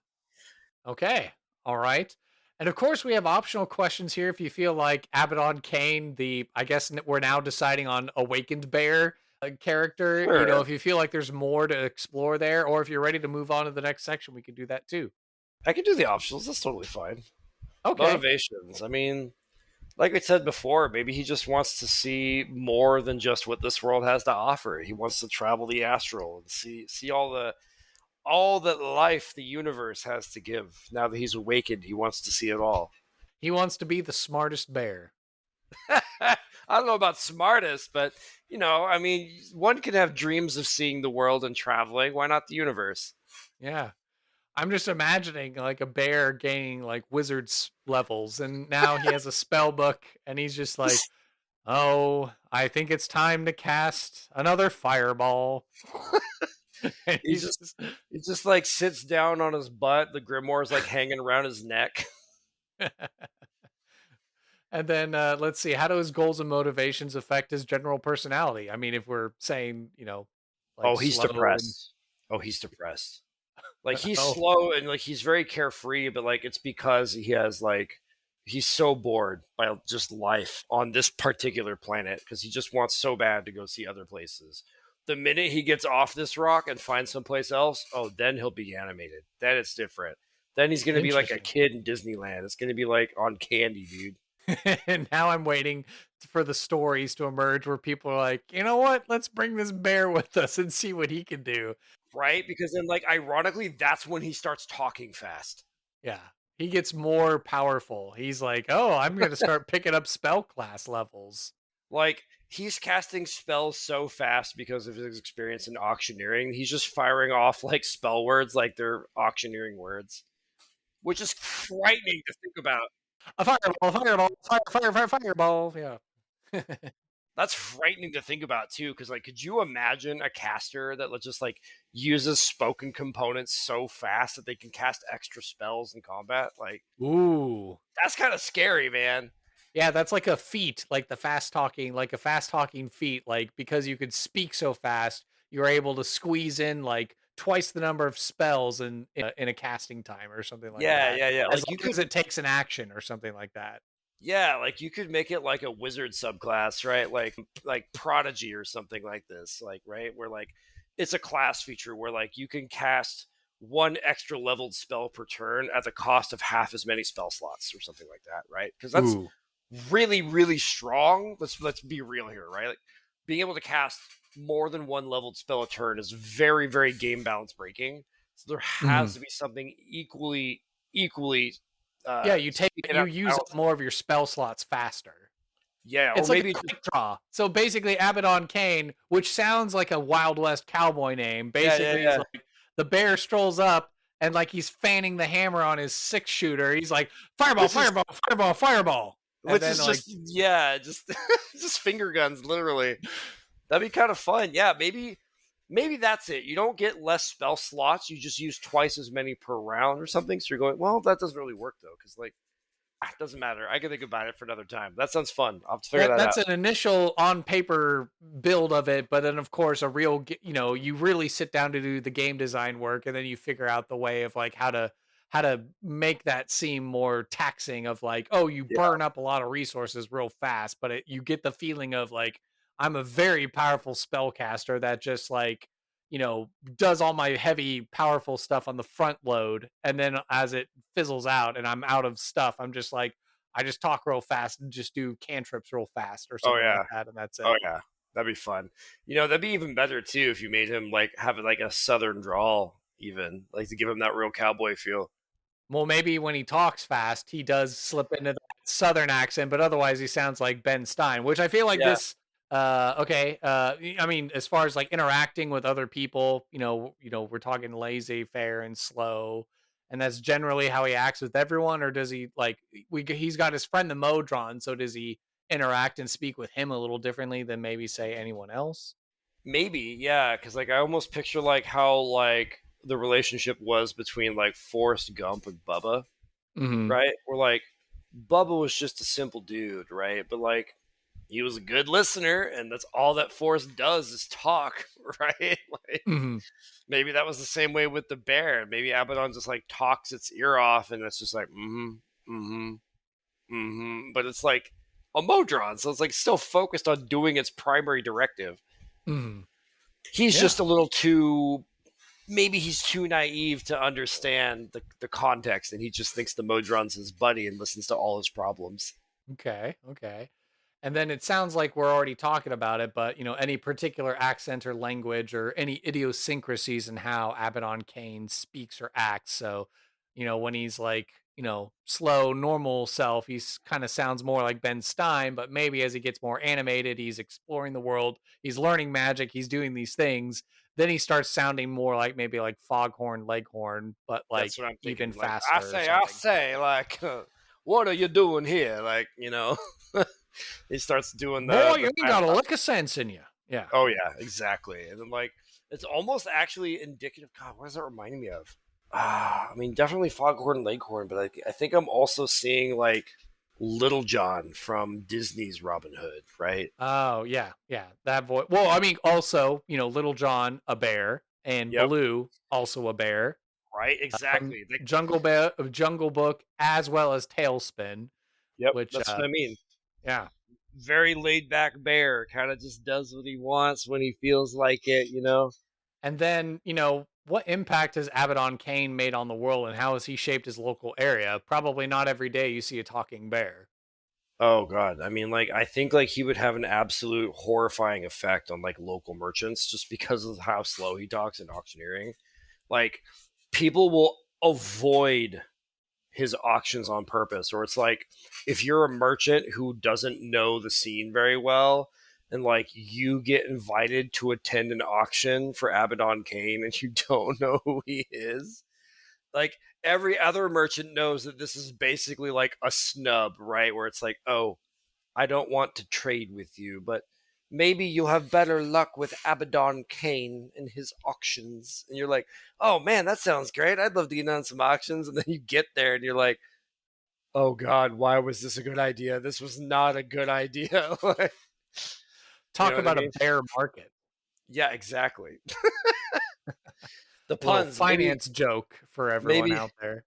Okay. All right. And of course, we have optional questions here. If you feel like Abaddon Cain, I guess we're now deciding on Awakened Bear character. You know,
sure,
if you feel like there's more to explore there, or if you're ready to move on to the next section, we can do that too.
I can do the optionals. That's totally fine.
Okay.
Motivations. I mean, like I said before, maybe he just wants to see more than just what this world has to offer. He wants to travel the astral and see all that life, the universe has to give. Now that he's awakened, he wants to see it all.
He wants to be the smartest bear.
I don't know about smartest, but I mean, one can have dreams of seeing the world and traveling. Why not the universe?
Yeah. I'm just imagining like a bear gaining like wizard's levels, and now he has a spell book, and he's just like, oh, I think it's time to cast another fireball. And
He
he's
just
just
he just like sits down on his butt. The grimoire's like hanging around his neck.
and then let's see, how do his goals and motivations affect his general personality? I mean, if we're saying, like
Oh, he's
slow and
depressed. Oh, he's depressed. Like he's
oh,
slow and like he's very carefree, but like it's because he's so bored by just life on this particular planet because he just wants so bad to go see other places. The minute he gets off this rock and finds someplace else, oh, then he'll be animated. Then it's different. Then he's gonna be like a
interesting.
kid in Disneyland. It's gonna be like on candy, dude.
And now I'm waiting for the stories to emerge where people are like, you know what? Let's bring this bear with us and see what he can do.
Right? Because then, like, ironically, that's when he starts talking fast.
Yeah. He gets more powerful. He's like, oh, I'm going to start picking up spell class levels.
Like, he's casting spells so fast because of his experience in auctioneering. He's just firing off like spell words like they're auctioneering words, which is frightening to think about.
A fireball, fireball, fireball. Yeah.
That's frightening to think about too, because like, could you imagine a caster that just like uses spoken components so fast that they can cast extra spells in combat? Like,
Ooh.
that's kind of scary, man.
Yeah, that's like a feat, like a fast talking feat. Like, because you could speak so fast, you're able to squeeze in like twice the number of spells in a casting time or something like
Yeah,
that.
yeah, yeah.
As
Like you
long
could
as it takes an action or something like that.
Yeah, like you could make it like a wizard subclass, right? Like prodigy or something like this, like right where like it's a class feature where like you can cast one extra leveled spell per turn at the cost of half as many spell slots or something like that, right? Because that's
Ooh.
really really strong. Let's be real here, right? Like being able to cast more than one leveled spell a turn is very very game balance breaking. So there has
Mhm.
to be something equally
Yeah,
speaking
you
out
use up
balance.
more of your spell slots faster.
Yeah, or
It's like a
maybe
quick draw. So basically, Abaddon Cain, which sounds like a Wild West cowboy name,
yeah, yeah,
basically is
yeah.
like the bear strolls up and like he's fanning the hammer on his 6-shooter. He's like, fireball,
Which is
fireball, fireball, fireball. And
which
then
is
like,
just just just finger guns, literally. That'd be kind of fun. Yeah, maybe that's it. You don't get less spell slots. You just use twice as many per round or something. So you're going, well, that doesn't really work though, because like it doesn't matter. I can think about it for another time. That sounds fun. I'll have to figure that
that's
out.
an initial on paper build of it, but then of course a real, you really sit down to do the game design work, and then you figure out the way of like how to make that seem more taxing. Of like, oh, you
Yeah.
burn up a lot of resources real fast, but you get the feeling of like, I'm a very powerful spellcaster that just like, does all my heavy powerful stuff on the front load, and then as it fizzles out and I'm out of stuff, I'm just like, I just talk real fast and just do cantrips real fast or
Oh
something like
yeah.
that, and that's
Oh
it.
yeah. That'd be fun. That'd be even better too if you made him like have like a southern drawl, even like to give him that real cowboy feel.
Well, maybe when he talks fast, he does slip into that southern accent, but otherwise he sounds like Ben Stein, which I feel like
Yeah.
this okay, I mean, as far as like interacting with other people, we're talking laissez-faire and slow, and that's generally how he acts with everyone. Or does he like, he's got his friend the Modron, so does he interact and speak with him a little differently than maybe say anyone else?
Maybe, yeah, because like I almost picture like how like the relationship was between like Forrest Gump and Bubba,
Mhm.
right? Where like Bubba was just a simple dude, right? But like he was a good listener, and that's all that Forrest does is talk, right? Like
Mhm.
maybe that was the same way with the bear. Maybe Abaddon just like talks its ear off, and it's just like mm-hmm, but it's like a modron, so it's like still focused on doing its primary directive.
Mhm.
He's
Yeah.
just a little too, maybe he's too naive to understand the context, and he just thinks the modron's his buddy and listens to all his problems.
Okay. Okay. And then it sounds like we're already talking about it, but any particular accent or language or any idiosyncrasies in how Abaddon Cain speaks or acts. So, when he's like, slow, normal self, he's kind of sounds more like Ben Stein, but maybe as he gets more animated, he's exploring the world, he's learning magic, he's doing these things. Then he starts sounding more like maybe like Foghorn Leghorn, but like
That's what I'm
even
thinking. Like,
faster or something.
like, what are you doing here? Like, he starts doing
Boy,
the
you ain't
fast
got a
talk.
lick of sense in you. Yeah.
Oh yeah, exactly. And then like, it's almost actually indicative. God, what is that reminding me of? I mean, definitely Foghorn Leghorn, but I think I'm also seeing like Little John from Disney's Robin Hood, right?
Oh, yeah, yeah, that voice. Well, I mean, also, Little John, a bear, and
Yep.
Baloo, also a bear,
Right.
from
Exactly.
Jungle Book, as well as Tailspin,
Yep.
which,
That's what I mean.
yeah.
Very laid back bear, kind of just does what he wants when he feels like it.
And then, what impact has Abaddon Cain made on the world, and how has he shaped his local area? Probably not every day you see a talking bear.
Oh god, I mean, like I think like he would have an absolute horrifying effect on like local merchants just because of how slow he talks in auctioneering. Like people will avoid his auctions on purpose, or it's like if you're a merchant who doesn't know the scene very well, and like you get invited to attend an auction for Abaddon Cain and you don't know who he is, like every other merchant knows that this is basically like a snub, right? Where it's like, oh, I don't want to trade with you, but maybe you'll have better luck with Abaddon Cain and his auctions. And you're like, oh man, that sounds great. I'd love to get on some auctions. And then you get there and you're like, oh God, why was this a good idea? This was not a good idea. Like, you know
Talk
what I
about a
mean?
bear market.
Yeah, exactly. The
A little
puns.
finance joke for everyone
Maybe,
out there.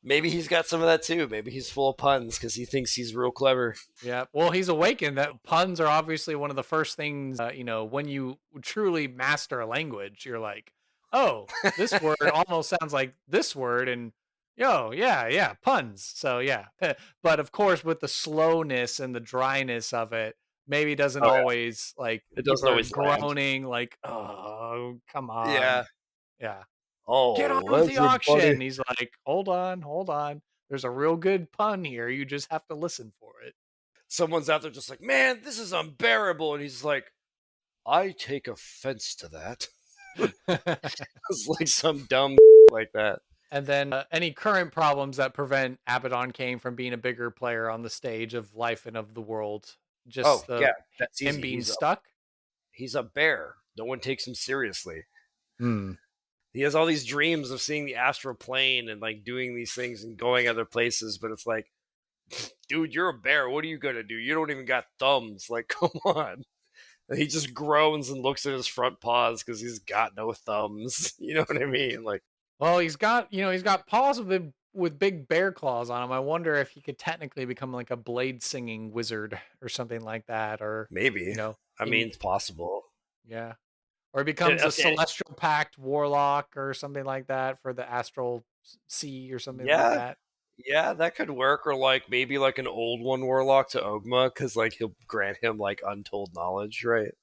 maybe he's got some of that too. Maybe he's full of puns because he thinks he's real clever.
Yeah, well, he's awakened that puns are obviously one of the first things, when you truly master a language, you're like, oh, this word almost sounds like this word. And yo, yeah, yeah, puns. So, yeah. But of course, with the slowness and the dryness of it, maybe doesn't
Oh yeah,
always like
it doesn't
people are
always land.
groaning, like, oh, come on.
Yeah.
Yeah. Get on
Oh,
with the
everybody.
auction. He's like, hold on, hold on. There's a real good pun here. You just have to listen for it.
Someone's out there just like, man, this is unbearable. And he's like, I take offense to that. It's like some dumb like that.
And then any current problems that prevent Abaddon Cain from being a bigger player on the stage of life and of the world.
Oh
Just
yeah, that's
him
easy.
being stuck.
He's a bear. No one takes him seriously.
Hmm.
He has all these dreams of seeing the astral plane and like doing these things and going other places, but it's like, dude, you're a bear. What are you gonna do? You don't even got thumbs. Like, come on. And he just groans and looks at his front paws because he's got no thumbs. You know what I mean? Like,
Well, he's got paws with big bear claws on him. I wonder if he could technically become like a blade singing wizard or something like that, or
maybe.
you know,
I mean, it's possible.
yeah, or he becomes a
Okay.
celestial pact warlock or something like that for the Astral Sea or something like
Yeah,
that.
yeah, that could work. Or like maybe like an old one warlock to Ogma, because like he'll grant him like untold knowledge, right?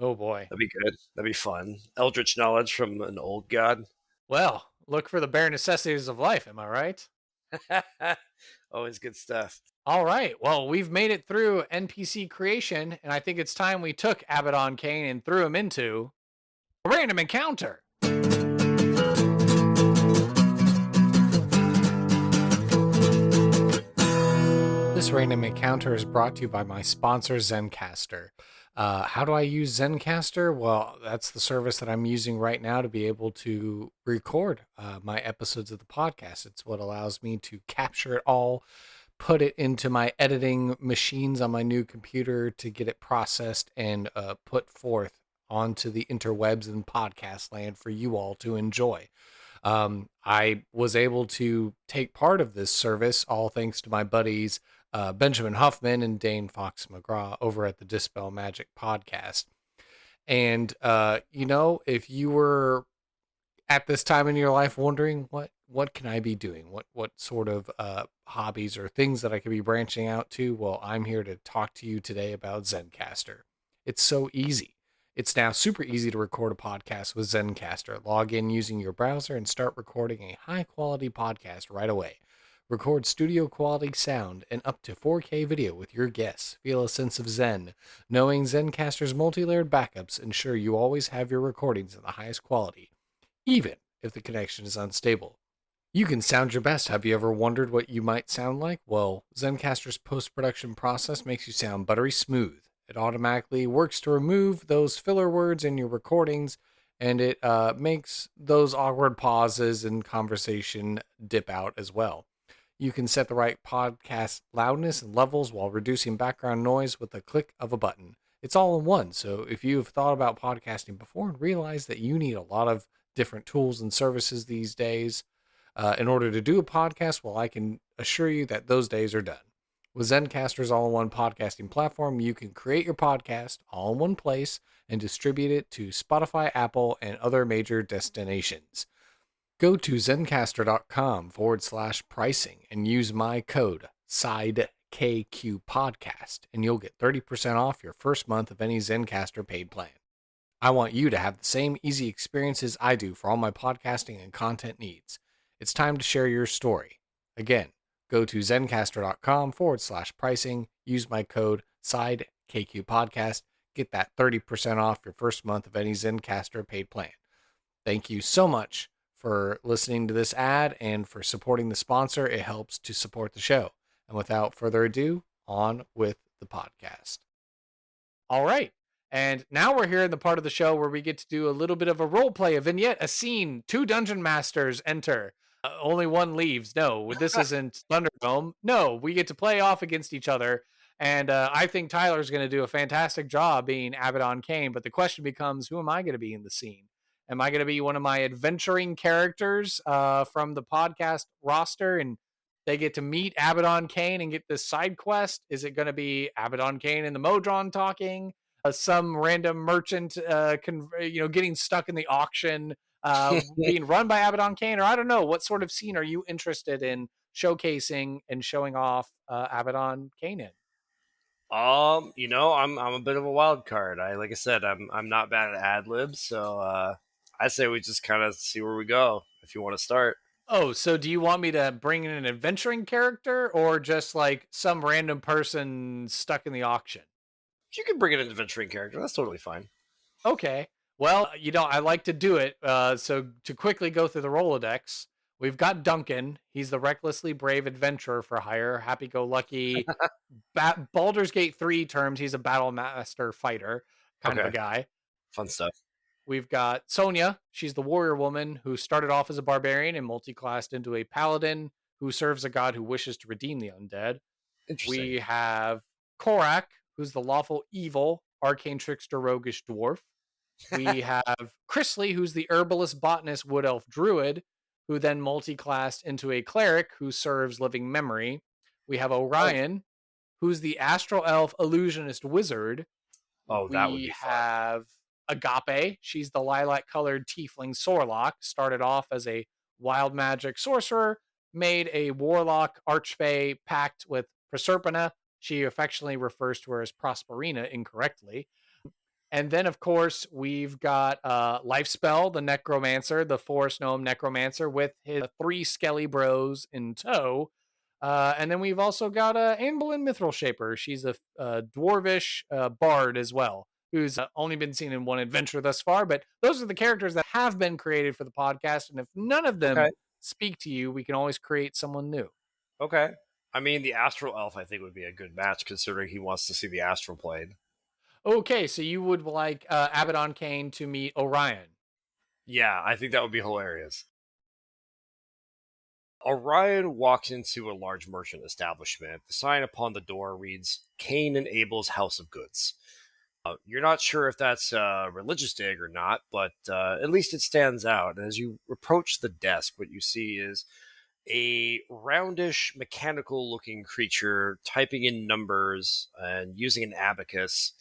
Oh boy.
That'd be good. That'd be fun. Eldritch knowledge from an old god.
Well, look for the bare necessities of life. Am I right?
Always good stuff.
All right. Well, we've made it through NPC creation, and I think it's time we took Abaddon Cain and threw him into a random encounter. This random encounter is brought to you by my sponsor, Zencastr. How do I use Zencastr? Well, that's the service that I'm using right now to be able to record my episodes of the podcast. It's what allows me to capture it all, put it into my editing machines on my new computer to get it processed and put forth onto the interwebs and podcast land for you all to enjoy. I was able to take part of this service, all thanks to my buddies Benjamin Huffman and Dane Fox McGraw over at the Dispel Magic podcast. And, if you were at this time in your life wondering what can I be doing? What sort of hobbies or things that I could be branching out to? Well, I'm here to talk to you today about Zencastr. It's so easy. It's now super easy to record a podcast with Zencastr. Log in using your browser and start recording a high-quality podcast right away. Record studio quality sound and up to 4K video with your guests. Feel a sense of zen. Knowing Zencastr's multi-layered backups ensure you always have your recordings in the highest quality, even if the connection is unstable. You can sound your best. Have you ever wondered what you might sound like? Well, Zencastr's post-production process makes you sound buttery smooth. It automatically works to remove those filler words in your recordings, and it makes those awkward pauses in conversation dip out as well. You can set the right podcast loudness and levels while reducing background noise with the click of a button. It's all in one, so if you've thought about podcasting before and realize that you need a lot of different tools and services these days in order to do a podcast, well, I can assure you that those days are done. With Zencastr's all-in-one podcasting platform, you can create your podcast all in one place and distribute it to Spotify, Apple, and other major destinations. Go to zencastr.com/pricing and use my code SIDEKQPodcast, and you'll get 30% off your first month of any Zencastr paid plan. I want you to have the same easy experiences I do for all my podcasting and content needs. It's time to share your story. Again, go to zencastr.com/pricing, use my code SIDEKQPodcast, get that 30% off your first month of any Zencastr paid plan. Thank you so much for listening to this ad and for supporting the sponsor. It helps to support the show. And without further ado, on with the podcast. All right. And now we're here in the part of the show where we get to do a little bit of a role play, a vignette, a scene. 2 dungeon masters enter. Only one leaves. No, this isn't Thunderdome. No, we get to play off against each other. And I think Tyler's going to do a fantastic job being Abaddon Cain. But the question becomes, who am I going to be in the scene? Am I going to be one of my adventuring characters from the podcast roster, and they get to meet Abaddon Cain and get this side quest? Is it going to be Abaddon Cain and the Modron talking? Some random merchant, getting stuck in the auction, being run by Abaddon Cain? Or I don't know. What sort of scene are you interested in showcasing and showing off Abaddon Cain in?
I'm a bit of a wild card. Like I said, I'm not bad at ad libs, so I say we just kind of see where we go. If you want to start.
Oh, so do you want me to bring in an adventuring character or just like some random person stuck in the auction?
You can bring in an adventuring character. That's totally fine.
Okay. Well, I like to do it. So to quickly go through the Rolodex, we've got Duncan. He's the recklessly brave adventurer for hire, happy-go-lucky. Baldur's Gate 3 terms, he's a battle master fighter kind of a
Okay,
guy.
fun stuff.
We've got Sonia. She's the warrior woman who started off as a barbarian and multiclassed into a paladin who serves a god who wishes to redeem the undead.
Interesting.
We have Korak, who's the lawful evil arcane trickster roguish dwarf. We have Chrisley, who's the herbalist botanist wood elf druid, who then multiclassed into a cleric who serves living memory. We have
Oh,
Orion, who's the astral elf illusionist wizard.
oh, that would
We
be fun.
have Agape. She's the lilac colored tiefling Sorlock. Started off as a wild magic sorcerer, made a warlock archfey pact with Proserpina. She affectionately refers to her as Prosperina incorrectly. And then, of course, we've got Lifespell, the necromancer, the forest gnome necromancer, with his three skelly bros in tow. And then we've also got Anne Boleyn Mithril Shaper. She's a dwarvish bard as well, who's only been seen in one adventure thus far. But those are the characters that have been created for the podcast. And if none of them
Okay,
speak to you, we can always create someone new.
okay. I mean, the astral elf I think would be a good match considering he wants to see the astral plane.
Okay, so you would like Abaddon Cain to meet Orion.
Yeah, I think that would be hilarious. Orion walks into a large merchant establishment. The sign upon the door reads Cain and Abel's House of Goods. You're not sure if that's a religious dig or not, but at least it stands out. And as you approach the desk, what you see is a roundish, mechanical looking creature typing in numbers and using an abacus.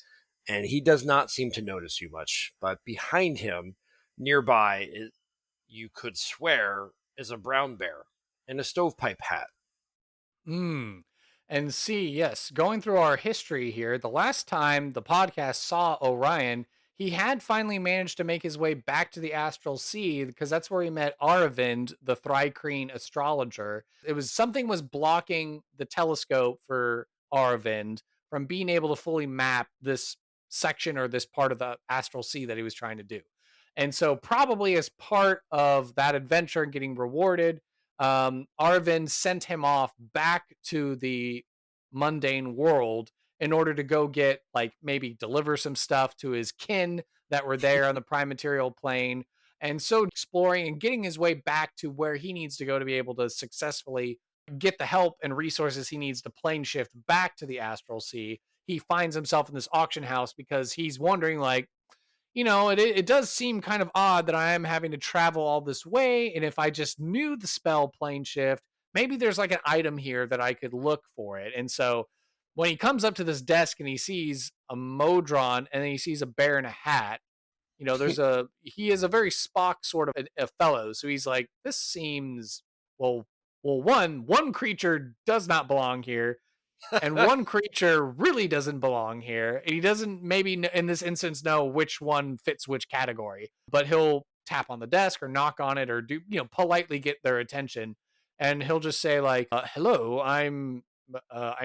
And he does not seem to notice you much. But behind him, nearby, you could swear, is a brown bear in a stovepipe hat.
Hmm. And see, yes, going through our history here, the last time the podcast saw Orion, he had finally managed to make his way back to the Astral Sea because that's where he met Aravind, the Thrycreen astrologer. It was something was blocking the telescope for Aravind from being able to fully map this section or this part of the Astral Sea that he was trying to do. And so, probably as part of that adventure and getting rewarded, Arvin sent him off back to the mundane world in order to go get, like, maybe deliver some stuff to his kin that were there on the prime material plane. And so exploring and getting his way back to where he needs to go to be able to successfully get the help and resources he needs to plane shift back to the Astral Sea. He finds himself in this auction house because he's wondering, like, it does seem kind of odd that I am having to travel all this way. And if I just knew the spell plane shift, maybe there's like an item here that I could look for it. And so when he comes up to this desk and he sees a modron and then he sees a bear in a hat, he is a very Spock sort of a fellow. So he's like, this seems, well, one creature does not belong here and one creature really doesn't belong here. And he doesn't maybe in this instance know which one fits which category, but he'll tap on the desk or knock on it or do, politely get their attention. And he'll just say like, hello, I'm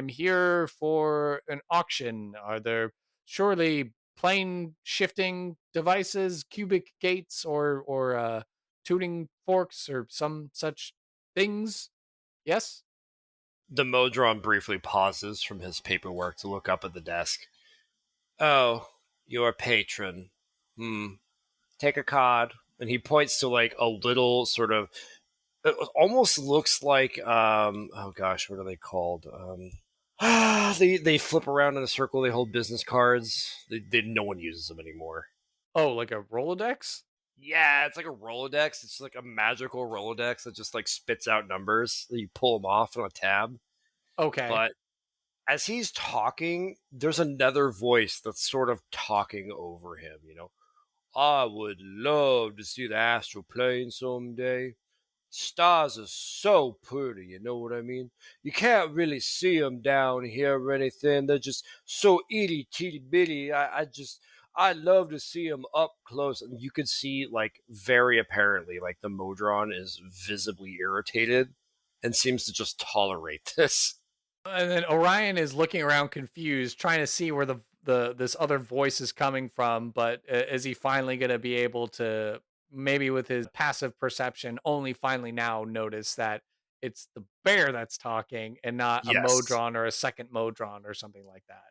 here for an auction. Are there surely plane shifting devices, cubic gates or tuning forks or some such things? Yes.
The Modron briefly pauses from his paperwork to look up at the desk. Oh, your patron. Take a card. And he points to like a little sort of, it almost looks like, oh gosh, what are they called? They flip around in a circle. They hold business cards. No one uses them anymore.
Oh, like a Rolodex?
Yeah, it's like a Rolodex. It's like a magical Rolodex that just like spits out numbers. You pull them off on a tab.
Okay.
But as he's talking, there's another voice that's sort of talking over him, I would love to see the astral plane someday. Stars are so pretty, you know what I mean? You can't really see them down here or anything. They're just so itty teeny bitty. I love to see them up close. And you could see, like, very apparently, like, the Modron is visibly irritated and seems to just tolerate this.
And then Orion is looking around confused, trying to see where this other voice is coming from, but is he finally going to be able to, maybe with his passive perception, only finally now notice that it's the bear that's talking and not a
Yes.
modron or a second modron or something like that.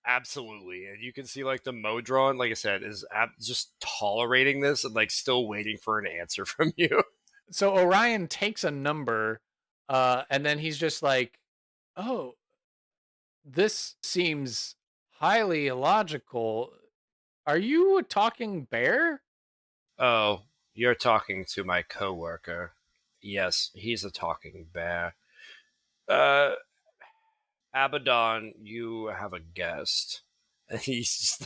Absolutely. And you can see like the modron, like I said, is just tolerating this and like still waiting for an answer from you.
So Orion takes a number, and then he's just like, "Oh, this seems highly illogical. Are you a talking bear?"
Oh, you're talking to my coworker. Yes, he's a talking bear. Uh, Abaddon, you have a guest. And he's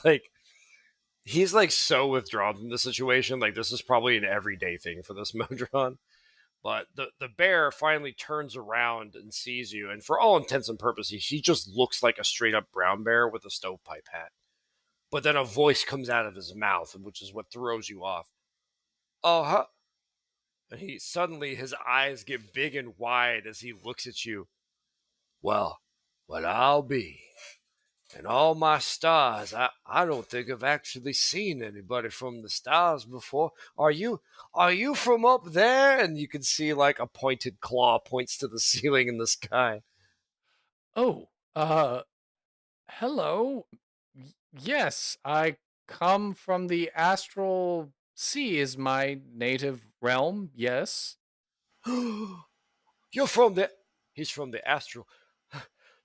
like so withdrawn from the situation. Like this is probably an everyday thing for this Modron. But the bear finally turns around and sees you, and for all intents and purposes, he just looks like a straight up brown bear with a stovepipe hat. But then a voice comes out of his mouth, which is what throws you off. Oh, huh. And he suddenly his eyes get big and wide as he looks at you. Well, what I'll be. And all my stars, I don't think I've actually seen anybody from the stars before. Are you from up there? And you can see like a pointed claw points to the ceiling in the sky.
Oh, hello. Yes, I come from the Astral Sea is my native realm. Yes.
You're from the he's from the astral.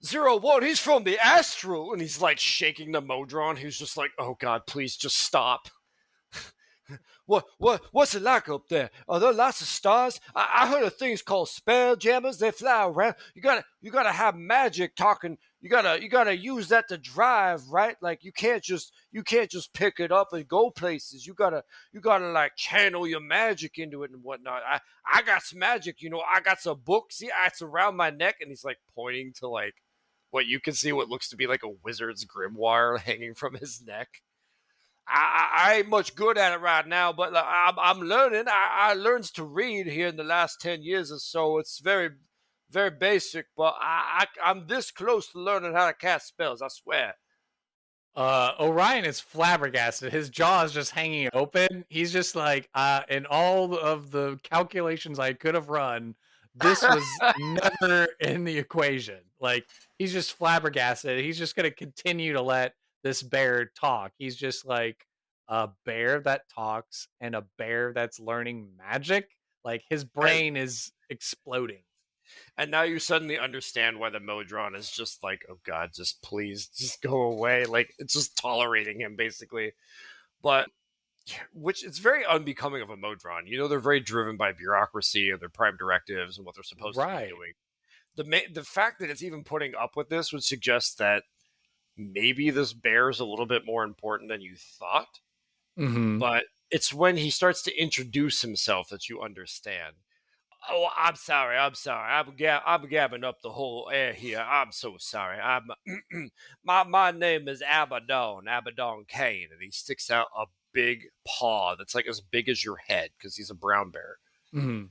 01, he's from the astral, and he's like shaking the Modron. He's just like, oh god, please just stop. What's it like up there? Are there lots of stars? I heard of things called spell jammers. They fly around. You gotta have magic talking. You gotta use that to drive, right? Like you can't just pick it up and go places. You gotta like channel your magic into it and whatnot. I got some magic. I got some books. See, it's around my neck, and he's like pointing to like what you can see what looks to be like a wizard's grimoire hanging from his neck. I ain't much good at it right now, but I'm learning. I learned to read here in the last 10 years or so. It's very, very basic, but I'm this close to learning how to cast spells, I swear.
Orion is flabbergasted. His jaw is just hanging open. He's just like, in all of the calculations I could have run, this was never in the equation. Like, he's just flabbergasted. He's just going to continue to let this bear talk. He's just like a bear that talks and a bear that's learning magic. Like, his
and,
brain is exploding.
and now you suddenly understand why the Modron is just like, oh god, just please, just go away. Like, it's just tolerating him, basically. But which it's very unbecoming of a Modron. They're very driven by bureaucracy and their prime directives and what they're supposed to be
Right.
doing. The fact that it's even putting up with this would suggest that maybe this bear is a little bit more important than you thought.
Hmm.
But it's when he starts to introduce himself that you understand. Oh, I'm sorry. I'm sorry. I'm gabbing up the whole air here. I'm so sorry. I'm my name is Abaddon Cain, and he sticks out a big paw that's like as big as your head because he's a brown bear,
Hmm.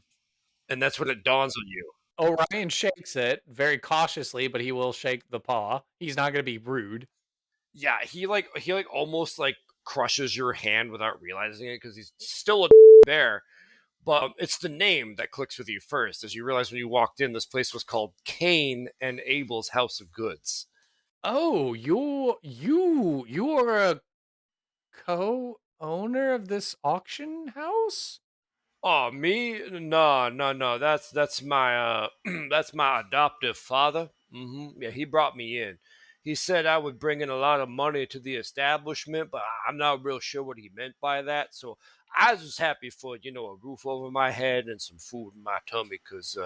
and that's when it dawns on you.
Orion shakes it very cautiously, but he will shake the paw. He's not going to be rude.
Yeah, he almost like crushes your hand without realizing it because he's still a bear. But it's the name that clicks with you first, as you realize when you walked in, this place was called Cain and Abel's House of Goods.
Oh, you are a co-owner of this auction house?
Oh, me? No, no, no. That's my that's my adoptive father. Yeah, he brought me in. He said I would bring in a lot of money to the establishment, but I'm not real sure what he meant by that. So I was just happy for a roof over my head and some food in my tummy, because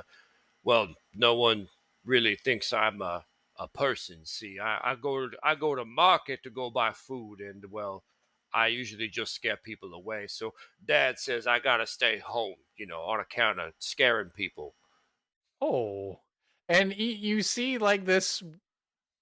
well, no one really thinks I'm a person. See, I go to market to go buy food, and well, I usually just scare people away. So Dad says I gotta stay home, on account of scaring people.
Oh. And you see like this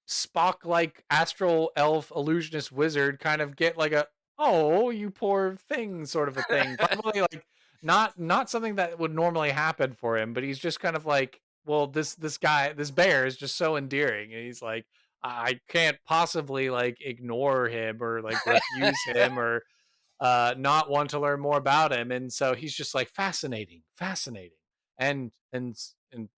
Spock like astral elf illusionist wizard kind of get like a "oh, you poor thing" sort of a thing. Probably like not something that would normally happen for him, but he's just kind of like, well, this guy, this bear is just so endearing, and he's like, I can't possibly like ignore him or like refuse him or not want to learn more about him. And so he's just like fascinating, fascinating. And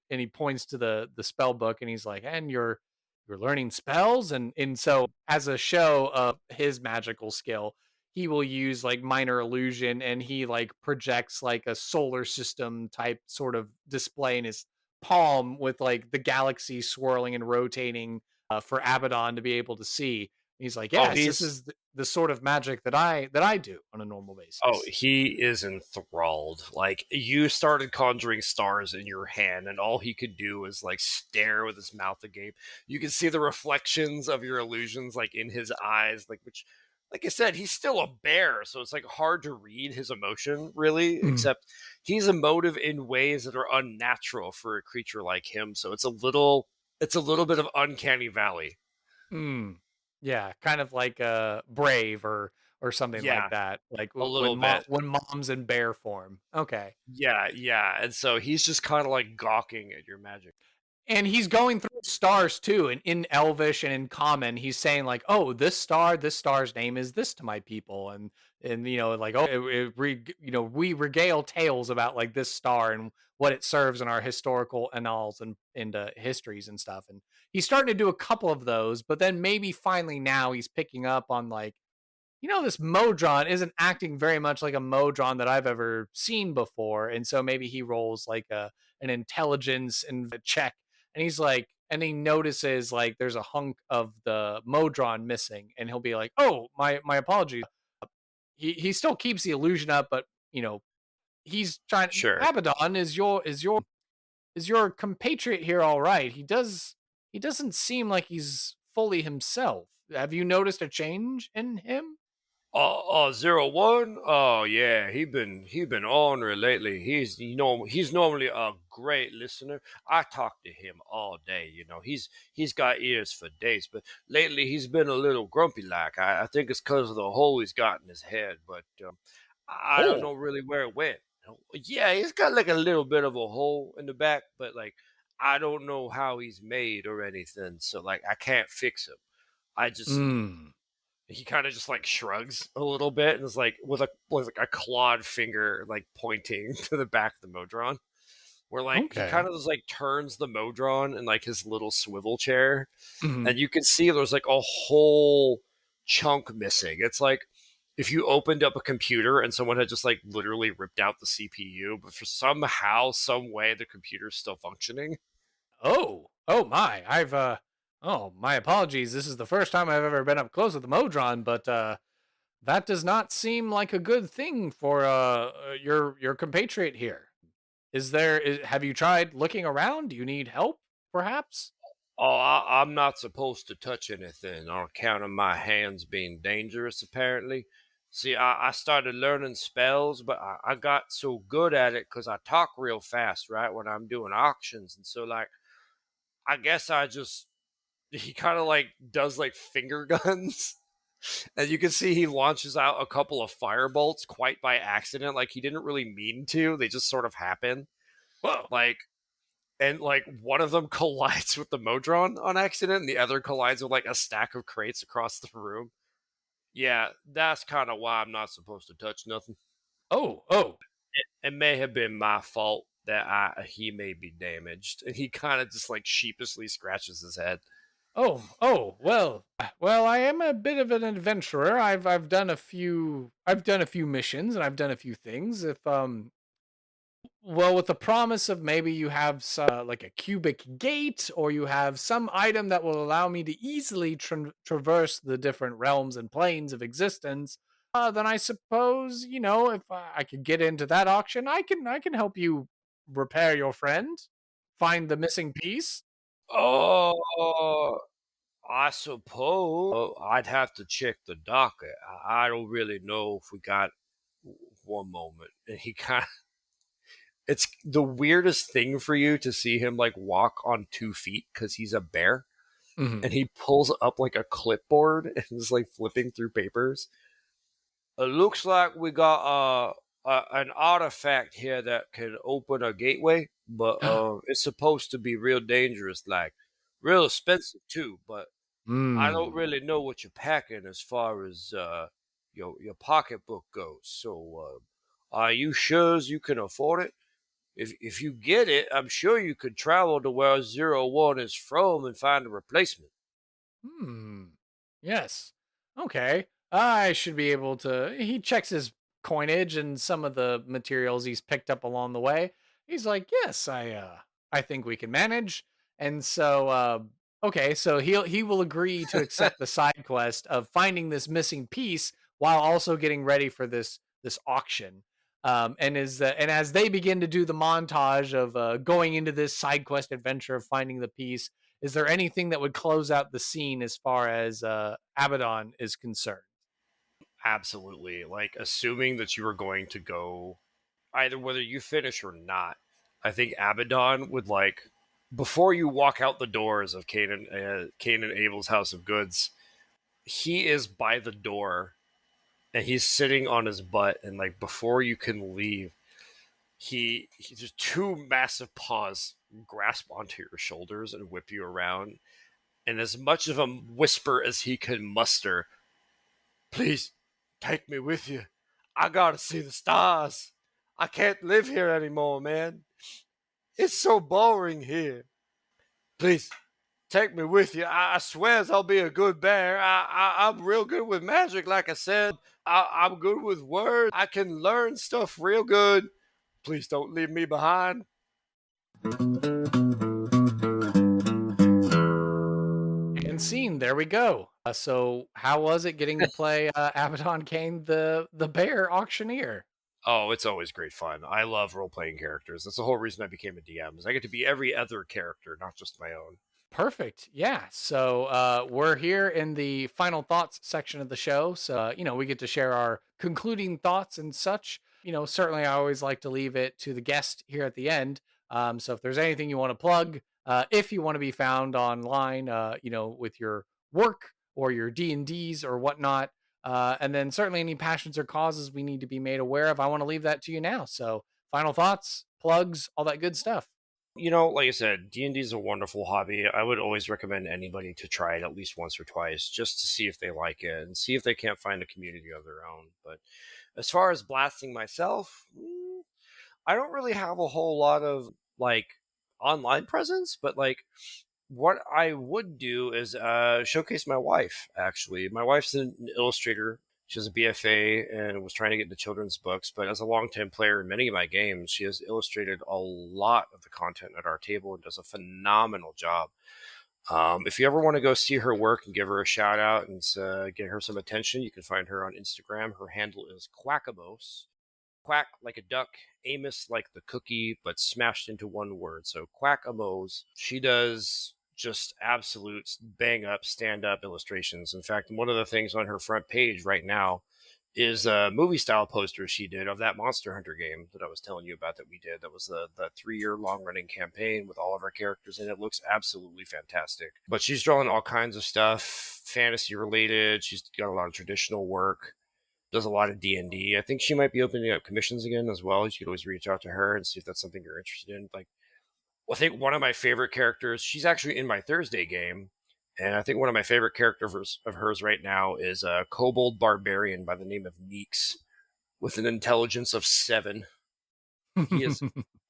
he points to the spell book and he's like, and you're learning spells. And so as a show of his magical skill, he will use like minor illusion and he like projects like a solar system type sort of display in his palm with like the galaxy swirling and rotating for Abaddon to be able to see. He's like,
Oh,
yes, this is the sort of magic that I do on a normal basis.
he is enthralled. Like, you started conjuring stars in your hand, and all he could do was like stare with his mouth agape. You can see the reflections of your illusions, like in his eyes, which, like I said, he's still a bear, so it's like hard to read his emotion, really.
Mm.
Except he's emotive in ways that are unnatural for a creature like him. So it's a little bit of uncanny valley.
Mm. Yeah, kind of like Brave or something like
Yeah,
that. Like
a little bit.
when mom's in bear form. Okay.
Yeah, yeah. And so he's just kind of like gawking at your magic.
And he's going through stars too, and in Elvish and in Common, he's saying like, "Oh, this star's name is this to my people," and like, "Oh, we regale tales about like this star and what it serves in our historical annals and histories and stuff." And he's starting to do a couple of those, but then maybe finally now he's picking up on like, this modron isn't acting very much like a modron that I've ever seen before. And so maybe he rolls like an intelligence and a check. And he's like, and he notices like there's a hunk of the modron missing. And he'll be like, oh, my apologies. He still keeps the illusion up, but he's trying.
Sure.
Abaddon is your compatriot here all right? He doesn't seem like he's fully himself. Have you noticed a change in him?
01. Oh yeah, he been ornery lately. He's normally a great listener. I talk to him all day. He's got ears for days, but lately he's been a little grumpy. Like, I think it's because of the hole he's got in his head. But I don't
Oh.
know really where it went. Yeah, he's got like a little bit of a hole in the back, but like I don't know how he's made or anything. So like I can't fix him. I just
Mm.
He kind of just like shrugs a little bit and is like with a clawed finger like pointing to the back of the modron, where like he
Okay.
kind of just like turns the modron in like his little swivel chair,
Mhm.
and you can see there's like a whole chunk missing. It's like if you opened up a computer and someone had just like literally ripped out the CPU, but for somehow some way the computer's still functioning.
Oh. Oh my. Oh, my apologies. This is the first time I've ever been up close with the Modron, but that does not seem like a good thing for your compatriot here. Have you tried looking around? Do you need help perhaps?
Oh, I'm not supposed to touch anything on account of my hands being dangerous, apparently. See, I started learning spells, but I got so good at it because I talk real fast, right, when I'm doing auctions. And so, like, I guess he kind of like does like finger guns. And you can see he launches out a couple of fire bolts quite by accident. Like, he didn't really mean to, they just sort of happen.
Whoa.
Like, and like one of them collides with the modron on accident and the other collides with like a stack of crates across the room. Yeah, that's kind of why I'm not supposed to touch nothing.
Oh. Oh.
It may have been my fault that he may be damaged, and he kind of just like sheepishly scratches his head.
Oh, well, I am a bit of an adventurer. I've done a few missions and I've done a few things. If Well, with the promise of maybe you have some, like a cubic gate, or you have some item that will allow me to easily traverse the different realms and planes of existence, then I suppose if I could get into that auction, I can help you repair your friend, find the missing piece.
Oh, I suppose I'd have to check the docket. I don't really know if we got one moment. And he kind of, it's the weirdest thing for you to see him like walk on 2 feet because he's a bear,
Hmm.
and he pulls up like a clipboard and is like flipping through papers. It looks like we got an artifact here that can open a gateway, but it's supposed to be real dangerous, like real expensive too. But I don't
Hmm.
really know what you're packing as far as your pocketbook goes. So, are you sure you can afford it? If you get it, I'm sure you could travel to where 01 is from and find a replacement.
Hmm. Yes. Okay. I should be able to. He checks his coinage and some of the materials he's picked up along the way. He's like, "Yes, I think we can manage." And so okay, so he will agree to accept the side quest of finding this missing piece while also getting ready for this auction. And as they begin to do the montage of going into this side quest adventure of finding the piece, is there anything that would close out the scene as far as Abaddon is concerned?
Absolutely. Like, assuming that you are going to go either whether you finish or not, I think Abaddon would like before you walk out the doors of Cain and Abel's house of goods, he is by the door and he's sitting on his butt, and like before you can leave, he just two massive paws grasp onto your shoulders and whip you around, and as much of a whisper as he can muster, please take me with you. I gotta see the stars. I can't live here anymore, man. It's so boring here. Please take me with you. I swears I'll be a good bear. I'm real good with magic, like I said. I'm good with words. I can learn stuff real good. Please don't leave me behind.
And scene, there we go. So how was it getting to play Abaddon Cain, the bear auctioneer?
Oh, it's always great fun. I love role playing characters. That's the whole reason I became a DM. Is I get to be every other character, not just my own.
Perfect. Yeah. So we're here in the final thoughts section of the show. So, we get to share our concluding thoughts and such. Certainly I always like to leave it to the guest here at the end. So if there's anything you want to plug, if you want to be found online, with your work or your D&Ds or whatnot, and then certainly any passions or causes we need to be made aware of, I want to leave that to you now. So final thoughts, plugs, all that good stuff.
Like I said, D&D is a wonderful hobby. I would always recommend anybody to try it at least once or twice just to see if they like it and see if they can't find a community of their own. But as far as blasting myself, I don't really have a whole lot of like online presence, but like what I would do is showcase my wife. Actually, my wife's an illustrator. She has a BFA and was trying to get into children's books. But as a longtime player in many of my games, she has illustrated a lot of the content at our table and does a phenomenal job. If you ever want to go see her work and give her a shout out and get her some attention, you can find her on Instagram. Her handle is Quackamos. Quack like a duck, Amos like the cookie, but smashed into one word. So Quackamos. She does just absolute bang up, stand up illustrations. In fact, one of the things on her front page right now is a movie style poster she did of that Monster Hunter game that I was telling you about that we did. That was the 3 year long running campaign with all of our characters, and it looks absolutely fantastic. But she's drawing all kinds of stuff, fantasy related. She's got a lot of traditional work, does a lot of D&D. I think she might be opening up commissions again as well. You could always reach out to her and see if that's something you're interested in. Like, I think one of my favorite characters, she's actually in my Thursday game, and I think one of my favorite characters of hers right now is a kobold barbarian by the name of Neeks with an intelligence of 7. He is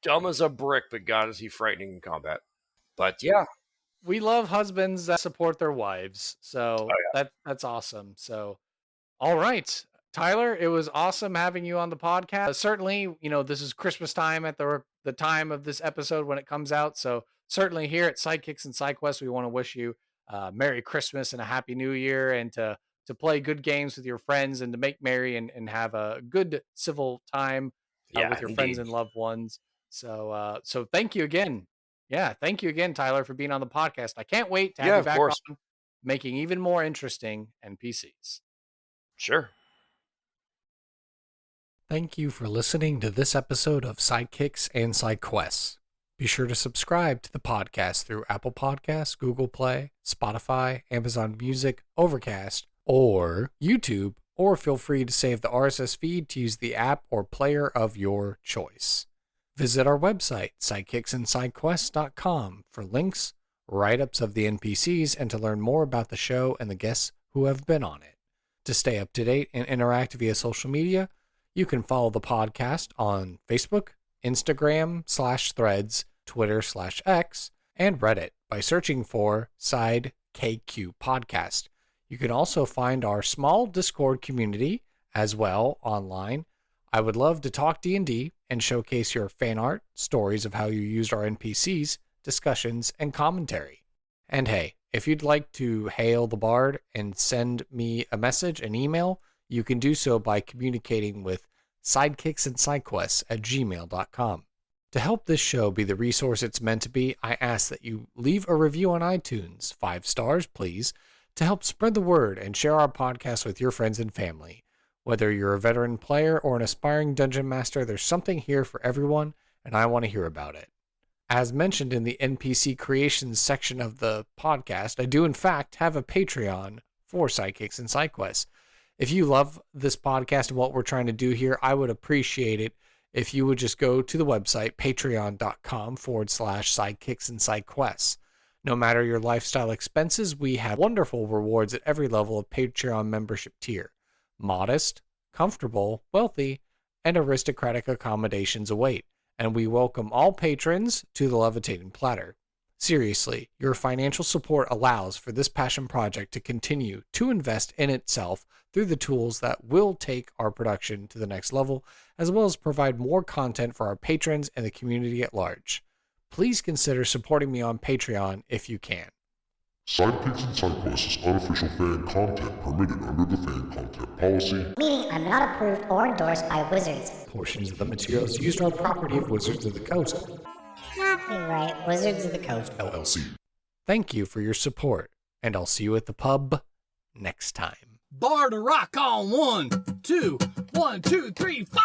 dumb as a brick, but God, is he frightening in combat. But yeah.
We love husbands that support their wives.
Oh,
So that's awesome. So all right, Tyler, it was awesome having you on the podcast. Certainly, this is Christmas time at the time of this episode when it comes out. So certainly here at Sidekicks and SideQuest, we want to wish you Merry Christmas and a Happy New Year, and to play good games with your friends and to make merry and have a good civil time
Yeah,
with your friends
indeed.
and loved ones. So thank you again. Yeah, thank you again, Tyler, for being on the podcast. I can't wait to have
Yeah,
you
of
back
course.
on, making even more interesting NPCs.
Sure.
Thank you for listening to this episode of Sidekicks and SideQuests. Be sure to subscribe to the podcast through Apple Podcasts, Google Play, Spotify, Amazon Music, Overcast, or YouTube, or feel free to save the RSS feed to use the app or player of your choice. Visit our website, sidekicksandsidequests.com, for links, write-ups of the NPCs, and to learn more about the show and the guests who have been on it. To stay up to date and interact via social media, you can follow the podcast on Facebook, Instagram/Threads, Twitter/X, and Reddit by searching for Side KQ Podcast. You can also find our small Discord community as well online. I would love to talk D&D and showcase your fan art, stories of how you used our NPCs, discussions, and commentary. And hey, if you'd like to hail the bard and send me a message, an email, you can do so by communicating with sidekicksandsidequests@gmail.com. To help this show be the resource it's meant to be, I ask that you leave a review on iTunes, 5 stars please, to help spread the word and share our podcast with your friends and family. Whether you're a veteran player or an aspiring dungeon master, there's something here for everyone, and I want to hear about it. As mentioned in the NPC creations section of the podcast, I do in fact have a Patreon for Sidekicks and Sidequests. If you love this podcast and what we're trying to do here, I would appreciate it if you would just go to the website, patreon.com/sidekicks and sidequests. No matter your lifestyle expenses, we have wonderful rewards at every level of Patreon membership tier. Modest, comfortable, wealthy, and aristocratic accommodations await, and we welcome all patrons to the Levitating Platter. Seriously, your financial support allows for this passion project to continue to invest in itself through the tools that will take our production to the next level, as well as provide more content for our patrons and the community at large. Please consider supporting me on Patreon if you can.
Sidekicks and Sidequests is unofficial fan content permitted under the fan content policy.
Meaning I'm not approved or endorsed by Wizards.
Portions of the materials used are property of Wizards of the Coast.
Copyright Wizards of the Coast,
LLC.
Thank you for your support, and I'll see you at the pub next time.
Bar to rock on 1, 2, 1, 2, 3, 4.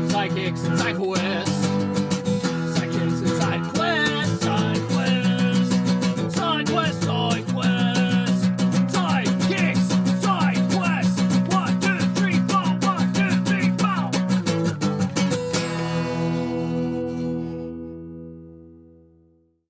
Sidekicks and Sidequests.